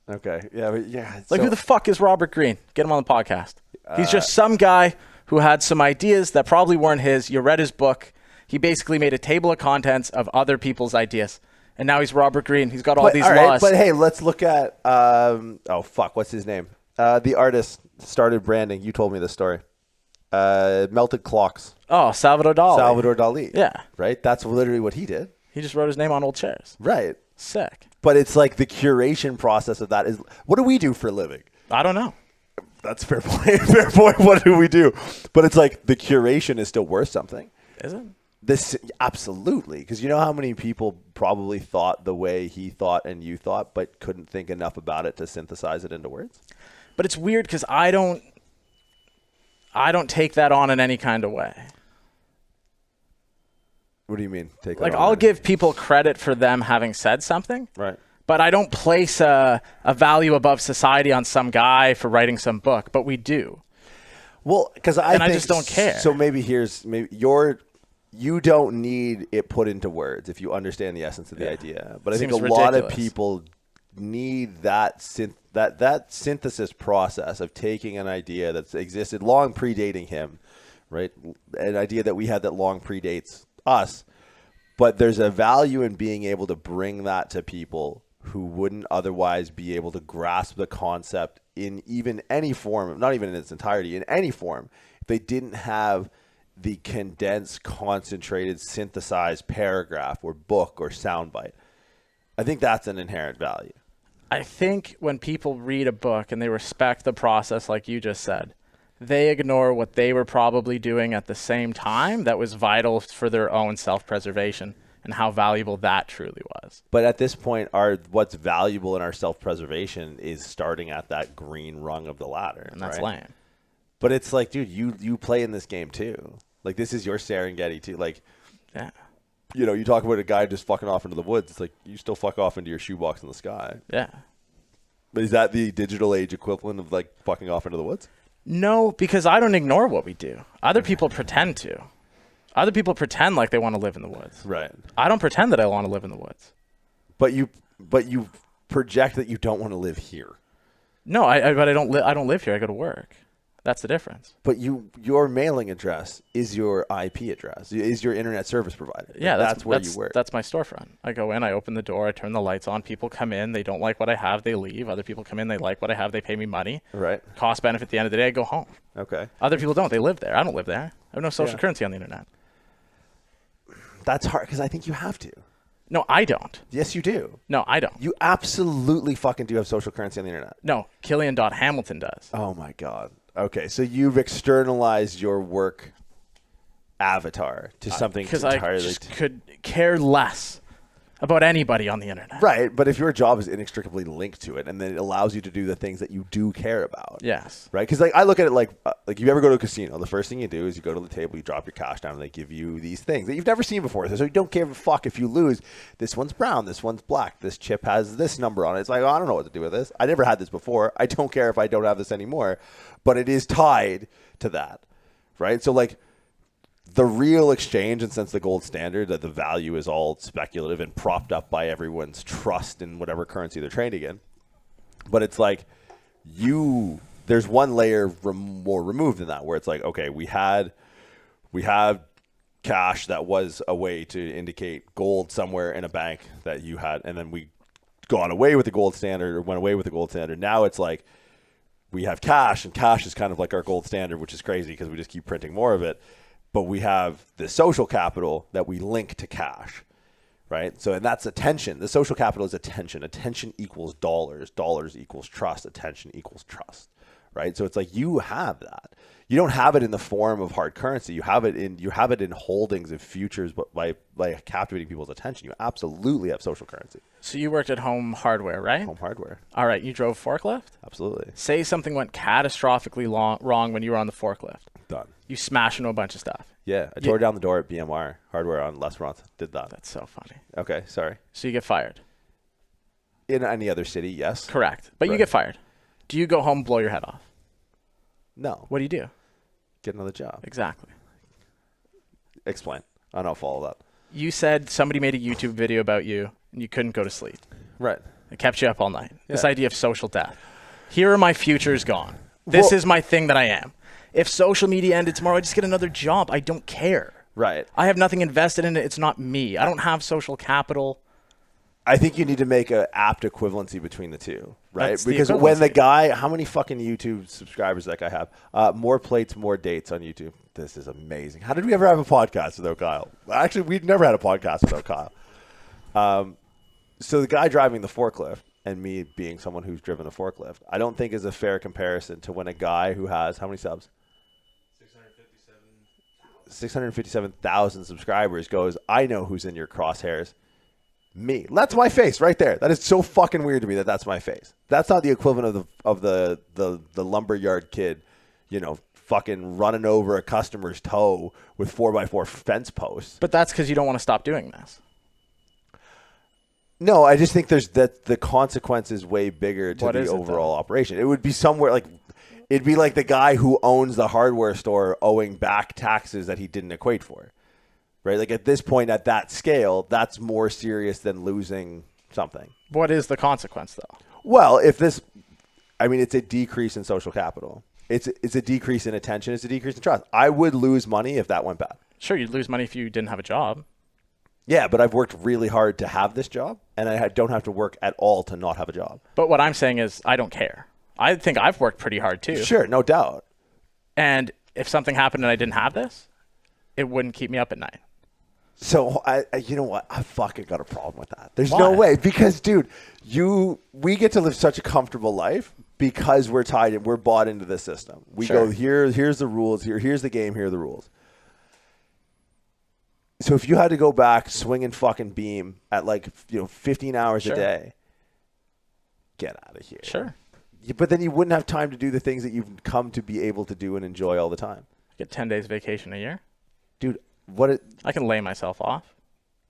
Okay. Yeah. But yeah.
Like, who the fuck is Robert Greene? Get him on the podcast. He's just some guy who had some ideas that probably weren't his. You read his book. He basically made a table of contents of other people's ideas. And now he's Robert Greene. He's got all these laws.
But hey, let's look at what's his name? The artist started branding. You told me this story. Melted Clocks.
Oh, Salvador Dali.
Salvador Dali.
Yeah.
Right? That's literally what he did.
He just wrote his name on old chairs.
Right.
Sick.
But it's like the curation process of that is, what do we do for a living?
I don't know.
That's a fair point. Fair point. What do we do? But it's like the curation is still worth something.
Is it?
This absolutely, because you know how many people probably thought the way he thought and you thought, but couldn't think enough about it to synthesize it into words.
But it's weird because I don't take that on in any kind of way.
What do you mean? Take that
like
on
I'll give people credit for them having said something,
right?
But I don't place a value above society on some guy for writing some book. But we do.
Well, because I
just don't care.
So maybe you don't need it put into words if you understand the essence of the idea. But I think a lot of people need that synthesis process of taking an idea that's existed long predating him, right? An idea that we had that long predates us. But there's a value in being able to bring that to people who wouldn't otherwise be able to grasp the concept in even any form, not even in its entirety, in any form, if they didn't have the condensed, concentrated, synthesized paragraph or book or soundbite. I think that's an inherent value.
I think when people read a book and they respect the process, like you just said, they ignore what they were probably doing at the same time that was vital for their own self-preservation and how valuable that truly was.
But at this point, what's valuable in our self-preservation is starting at that green rung of the ladder.
And that's
right?
lame.
But it's like, dude, you play in this game too. Like, this is your Serengeti too. Like,
Yeah.
you know, you talk about a guy just fucking off into the woods. It's like, you still fuck off into your shoebox in the sky.
Yeah.
But is that the digital age equivalent of, like, fucking off into the woods?
No, because I don't ignore what we do. Other people pretend to. Other people pretend like they want to live in the woods.
Right.
I don't pretend that I want to live in the woods.
But you project that you don't want to live here.
No, but I don't live here. I go to work. That's the difference.
But your mailing address is your IP address, is your internet service provider.
Yeah,
that's where you work.
That's my storefront. I go in, I open the door, I turn the lights on. People come in, they don't like what I have, they leave. Other people come in, they like what I have, they pay me money.
Right.
Cost benefit at the end of the day, I go home.
Okay.
Other people don't. They live there. I don't live there. I have no social currency on the internet.
That's hard because I think you have to.
No, I don't.
Yes, you do.
No, I don't.
You absolutely fucking do have social currency on the internet.
No, Killian.Hamilton does.
Oh, my God. Okay, so you've externalized your work avatar to something
Because
entirely...
I just could care less about anybody on the internet.
Right, but if your job is inextricably linked to it, and then it allows you to do the things that you do care about.
Yes.
Right, because like I look at it like you ever go to a casino, the first thing you do is you go to the table, you drop your cash down, and they give you these things that you've never seen before. So you don't give a fuck if you lose. This one's brown, this one's black, this chip has this number on it. It's like, oh, I don't know what to do with this. I never had this before. I don't care if I don't have this anymore. But it is tied to that, right? So like the real exchange, and since the gold standard, that the value is all speculative and propped up by everyone's trust in whatever currency they're trading in. But it's like there's one layer more removed than that, where it's like, okay, we have cash that was a way to indicate gold somewhere in a bank that you had, and then we gone away with the gold standard or went away with the gold standard. Now it's like we have cash, and cash is kind of like our gold standard, which is crazy because we just keep printing more of it. But we have the social capital that we link to cash, right? So, and that's attention. The social capital is attention. Attention equals dollars. Dollars equals trust. Attention equals trust, right? So it's like you have that. You don't have it in the form of hard currency. You have it in holdings of futures, but by captivating people's attention. You absolutely have social currency.
So you worked at Home Hardware, right?
Home hardware.
All right. You drove forklift?
Absolutely.
Say something went catastrophically wrong when you were on the forklift.
Done.
You smash into a bunch of stuff.
Yeah. I tore down the door at BMR hardware on Les Bronson. Did that.
That's so funny.
Okay. Sorry.
So you get fired.
In any other city, yes.
Correct. But you
Right.
get fired. Do you go home and blow your head off?
No.
What do you do?
Get another job.
Exactly.
Explain. I don't follow that.
You said somebody made a YouTube video about you and you couldn't go to sleep.
Right.
It kept you up all night. This
Yeah.
idea of social death. Here are my futures gone. This
Well-
is my thing that I am. If social media ended tomorrow, I'd just get another job. I don't care.
Right.
I have nothing invested in it. It's not me. I don't have social capital.
I think you need to make an apt equivalency between the two, right?
That's the
Because when the
equivalency.
guy, how many fucking YouTube subscribers that guy have? More plates, more dates on YouTube. This is amazing. How did we ever have a podcast without Kyle? Actually, we've never had a podcast without Kyle. So the guy driving the forklift and me being someone who's driven a forklift, I don't think is a fair comparison to when a guy who has how many subs? 657,000 subscribers goes, I know who's in your crosshairs. Me. That's my face right there. That is so fucking weird to me that that's my face. That's not the equivalent of the lumberyard kid, you know, fucking running over a customer's toe with 4x4 fence posts.
But that's because you don't want to stop doing this.
No, I just think the consequence is way bigger to
What
the
is it,
overall operation. It would be somewhere like it'd be like the guy who owns the hardware store owing back taxes that he didn't equate for. Right? Like at this point, at that scale, that's more serious than losing something.
What is the consequence, though?
Well, it's a decrease in social capital. It's a decrease in attention. It's a decrease in trust. I would lose money if that went bad.
Sure, you'd lose money if you didn't have a job.
Yeah, but I've worked really hard to have this job, and I don't have to work at all to not have a job.
But what I'm saying is I don't care. I think I've worked pretty hard, too.
Sure, no doubt.
And if something happened and I didn't have this, it wouldn't keep me up at night.
So you know what? I fucking got a problem with that. There's
Why?
no way because, dude, we get to live such a comfortable life because we're tied in. We're bought into this system. We
Sure.
go here's the rules. Here's the game. Here are the rules. So if you had to go back swinging fucking beam at 15 hours
Sure.
a day, get out of here.
Sure.
But then you wouldn't have time to do the things that you've come to be able to do and enjoy all the time,
Get 10 days vacation a year.
dude.
I can lay myself off.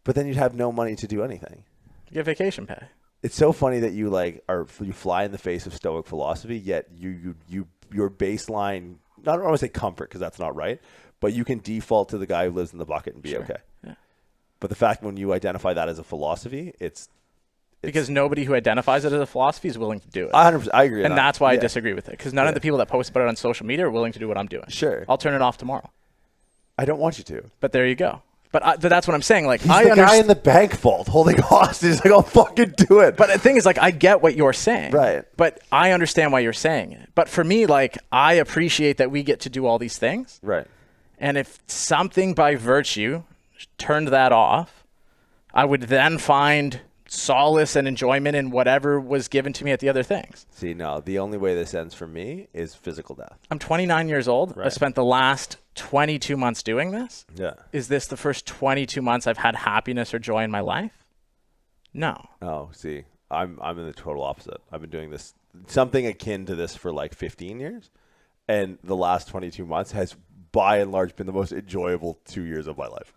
But then you'd have no money to do anything.
Get vacation pay.
It's so funny that you you fly in the face of Stoic philosophy, yet your baseline, I don't want to say comfort because that's not right, but you can default to the guy who lives in the bucket and be okay.
Yeah.
But the fact when you identify that as a philosophy, it's
Because nobody who identifies it as a philosophy is willing to do it.
100%. I agree.
And that's why I
Yeah.
disagree with it. Because none of the people that post about it on social media are willing to do what I'm doing.
Sure.
I'll turn it off tomorrow.
I don't want you to.
But there you go. But that's what I'm saying. Like,
He's the guy in the bank vault holding hostage. He's like, I'll fucking do it.
But the thing is, like, I get what you're saying.
Right.
But I understand why you're saying it. But for me, like, I appreciate that we get to do all these things.
Right.
And if something by virtue turned that off, I would then find solace and enjoyment in whatever was given to me at the other things.
See, no, the only way this ends for me is physical death.
I'm 29 years old. I
Right.
spent the last 22 months doing this.
Yeah.
Is this the first 22 months I've had happiness or joy in my life? No.
Oh, see, I'm in the total opposite. I've been doing this, something akin to this for 15 years. And the last 22 months has by and large been the most enjoyable 2 years of my life.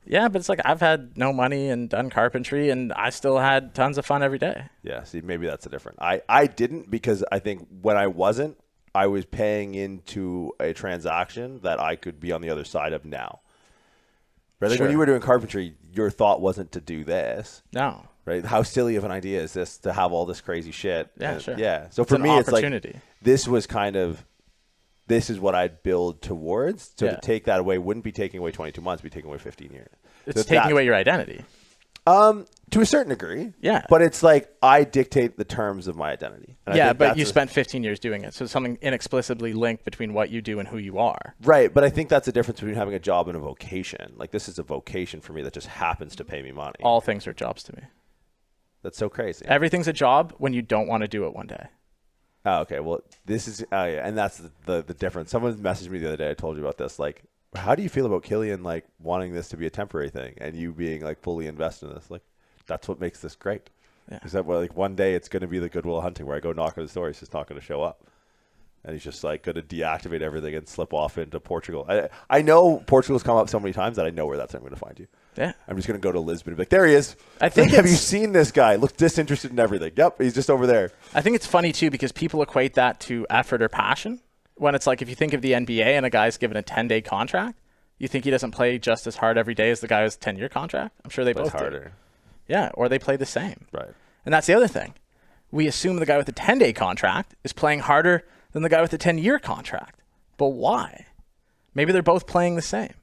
Yeah, but it's like I've had no money and done carpentry, and I still had tons of fun every day.
Yeah, see, maybe that's the difference. I didn't because I think when I wasn't, I was paying into a transaction that I could be on the other side of now. Right? Like
Sure.
when you were doing carpentry, your thought wasn't to do this.
No.
Right? How silly of an idea is this to have all this crazy shit?
Yeah,
And-
sure.
Yeah. So
It's
for
an
me, it's like
opportunity.
this was kind of, this is what I'd build towards. So
Yeah.
to take that away wouldn't be taking away 22 months, be taking away 15 years.
It's
So
taking
that's-
away your identity.
To a certain degree.
Yeah.
But it's like I dictate the terms of my identity. And I
Yeah,
think
but
that's
you
a-
spent 15 years doing it. So something inexplicably linked between what you do and who you are.
Right, but I think that's the difference between having a job and a vocation. Like this is a vocation for me that just happens to pay me money.
All things are jobs to me.
That's so crazy.
Everything's a job when you don't want to do it one day.
Oh, okay. Well, this is yeah, and that's the difference. Someone messaged me the other day. I told you about this. Like, how do you feel about Killian wanting this to be a temporary thing and you being fully invested in this? Like, that's what makes this great.
Yeah.
Is that one day it's going to be the Goodwill Hunting where I go knock on his door, he's just not going to show up, and he's just going to deactivate everything and slip off into Portugal. I know Portugal's come up so many times that I know where that's I'm going to find you.
Yeah.
I'm just going to go to Lisbon and be like, there he is.
I think
have you
it's-
seen this guy? Looks disinterested in everything. Yep, he's just over there.
I think it's funny too because people equate that to effort or passion. When it's like if you think of the NBA and a guy's given a 10-day contract, you think he doesn't play just as hard every day as the guy who's 10-year contract? I'm sure they
But
both
it's
do.
harder.
Yeah, or they play the same.
Right.
And that's the other thing. We assume the guy with the 10-day contract is playing harder than the guy with the 10-year contract. But why? Maybe they're both playing the same.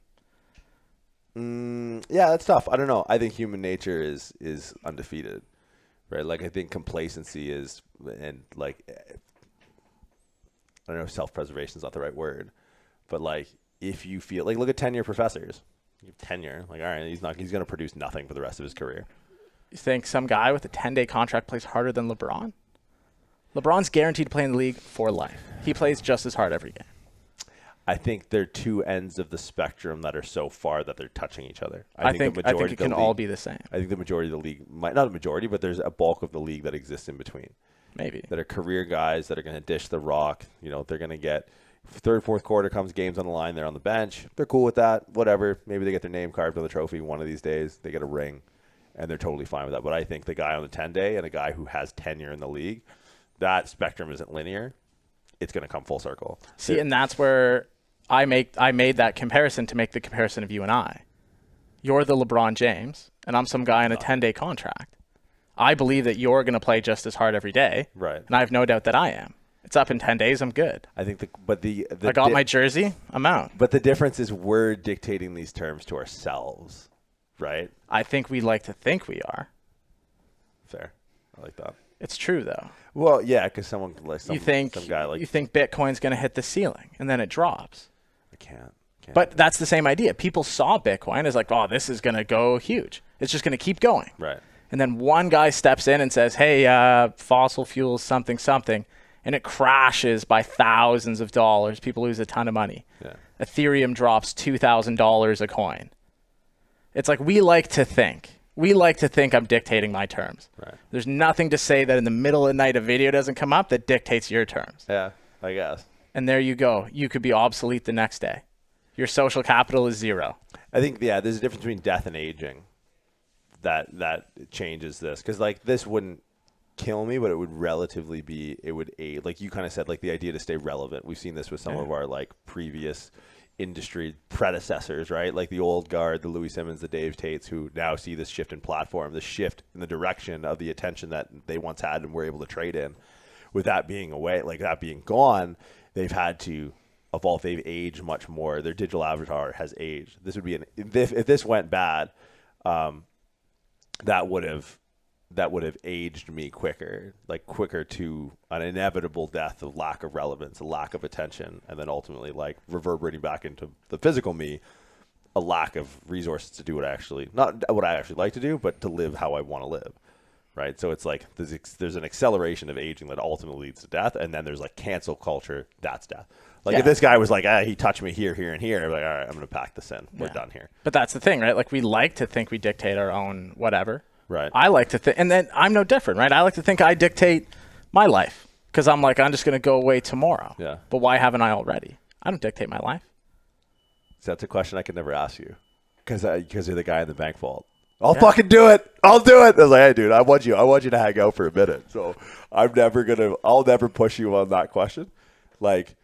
Yeah, that's tough. I don't know. I think human nature is undefeated, right? Like I think complacency is, and I don't know, self-preservation is not the right word, but if you feel look at 10-year professors, you have tenure. All right, he's going to produce nothing for the rest of his career.
You think some guy with a 10-day contract plays harder than LeBron? LeBron's guaranteed to play in the league for life. He plays just as hard every game.
I think they're two ends of the spectrum that are so far that they're touching each other.
I think
the
it
majority
can
of the
all
league-
be the same.
I think the majority of the league might not a majority, but there's a bulk of the league that exists in between.
Maybe.
That are career guys that are going to dish the rock. They're going to get third, fourth quarter comes, games on the line. They're on the bench. They're cool with that. Whatever. Maybe they get their name carved on the trophy one of these days. They get a ring, and they're totally fine with that. But I think the guy on the 10-day and a guy who has tenure in the league, that spectrum isn't linear. It's going to come full circle.
See, and that's where I made that comparison to make the comparison of you and I. You're the LeBron James, and I'm some guy on a 10-day contract. I believe that you're going to play just as hard every day.
Right.
And I have no doubt that I am. It's up in 10 days. I'm good.
I think
I got my jersey. I'm out.
But the difference is we're dictating these terms to ourselves, right?
I think we like to think we are.
Fair. I like that.
It's true, though.
Well, yeah, because someone
You think
some guy
Bitcoin's going to hit the ceiling, and then it drops.
I can't
But that's the same idea. People saw Bitcoin as like, oh, this is going to go huge. It's just going to keep going.
Right.
And then one guy steps in and says, hey, fossil fuels, something, something. And it crashes by thousands of dollars. People lose a ton of money.
Yeah.
Ethereum drops $2,000 a coin. It's like we like to think I'm dictating my terms.
Right.
There's nothing to say that in the middle of the night a video doesn't come up that dictates your terms.
Yeah, I guess.
And there you go. You could be obsolete the next day. Your social capital is zero.
I think, yeah, there's a difference between death and aging that changes this. Because, like, this wouldn't kill me, but it would relatively be, it would aid. Like you kind of said, like the idea to stay relevant. We've seen this with some of our, like, previous industry predecessors, right? Like the old guard, the Louis Simmons, the Dave Tates, who now see this shift in platform, the shift in the direction of the attention that they once had and were able to trade in. With that being away, like that being gone, they've had to evolve. They've aged much more. Their digital avatar has aged. This would be if this went bad, that would have aged me quicker to an inevitable death of lack of relevance, a lack of attention, and then ultimately like reverberating back into the physical me, a lack of resources to do not what I actually like to do, but to live how I want to live. Right. So it's like there's an acceleration of aging that ultimately leads to death. And then there's like cancel culture. That's death. Like if this guy was like, he touched me here, here, and here, I'm like, all right, I'm going to pack this in. We're done here.
But that's the thing, right? Like we like to think we dictate our own whatever.
Right.
I like to think, and then I'm no different, right? I like to think I dictate my life because I'm like, I'm just going to go away tomorrow.
Yeah.
But why haven't I already? I don't dictate my life.
So that's a question I could never ask you because you're the guy in the bank vault. I'll fucking do it. I'll do it. I was like, hey, dude, I want you to hang out for a minute. So I'll never push you on that question. Like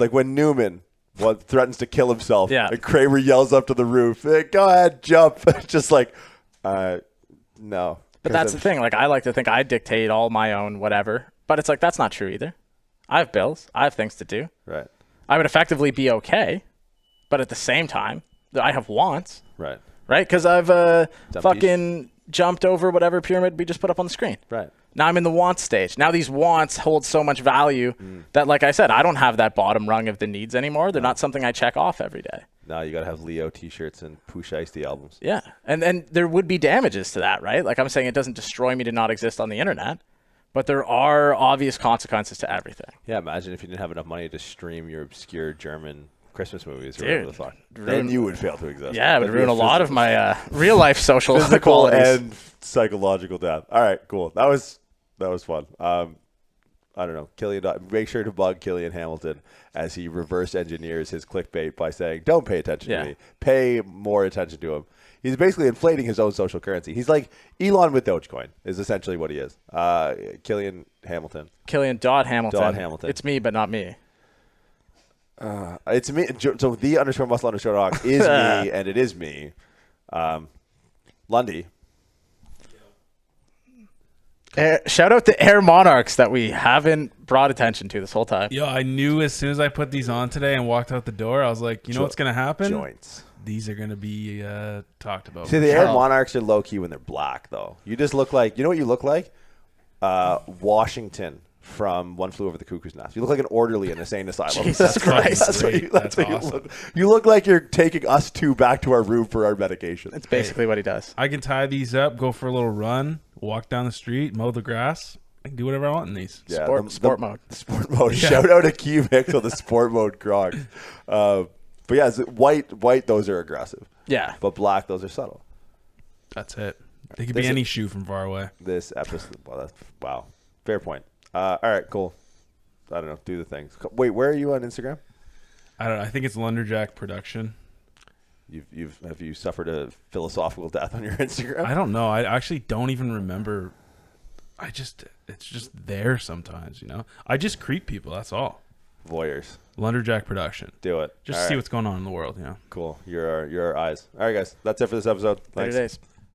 when Newman threatens to kill himself and Kramer yells up to the roof, hey, go ahead, jump. Just like, no.
But that's the thing. Like I like to think I dictate all my own whatever. But it's like, that's not true either. I have bills. I have things to do.
Right.
I would effectively be okay. But at the same time, I have wants.
Right.
Right? Because I've fucking jumped over whatever pyramid we just put up on the screen.
Right.
Now I'm in the wants stage. Now these wants hold so much value that, like I said, I don't have that bottom rung of the needs anymore. They're not something I check off every day.
Now you got to have Leo T-shirts and Pooh Shiesty albums.
Yeah. And then there would be damages to that, right? Like I'm saying it doesn't destroy me to not exist on the internet, but there are obvious consequences to everything.
Yeah, imagine if you didn't have enough money to stream your obscure German Christmas movies or
Dude,
whatever the fuck. Then you would fail to exist.
Yeah, it would ruin a lot of my real life social
physical
qualities.
and psychological death. All right, cool. That was fun. I don't know. Killian, make sure to bug Killian Hamilton as he reverse engineers his clickbait by saying, "Don't pay attention to me. Pay more attention to him." He's basically inflating his own social currency. He's like Elon with Dogecoin is essentially what he is. Killian Hamilton.
Killian.Hamilton. It's me, but not me.
It's me. So the _muscle_dog is me, and it is me. Lundy.
Shout out to Air Monarchs that we haven't brought attention to this whole time.
Yo, I knew as soon as I put these on today and walked out the door, I was like, you know what's going to happen?
Joints.
These are going to be talked about.
See, the Air Monarchs are low-key when they're black, though. You just look like, you know what you look like? Washington from One Flew Over the Cuckoo's Nest. You look like an orderly in a insane asylum.
Jesus Christ.
That's what awesome. You look like you're taking us two back to our room for our medication.
That's basically what he does.
I can tie these up, go for a little run, walk down the street, mow the grass. I can do whatever I want in these.
Yeah,
sport mode.
Sport mode. Yeah. Shout out to Q Mix on the sport mode Crocs. But yeah, white, those are aggressive.
Yeah.
But black, those are subtle.
That's it. They could be any shoe from far away.
This episode, wow. Fair point. All right, cool. I don't know. Do the things. Wait, where are you on Instagram?
I don't know. I think it's Lunderjack Production.
Have you suffered a philosophical death on your Instagram?
I don't know. I actually don't even remember. It's just there sometimes, you know. I just creep people. That's all.
Voyeurs.
Lunderjack Production.
Do it.
Just see what's going on in the world, you know.
Cool. You're our eyes. All right, guys. That's it for this episode. Thanks.
30 days.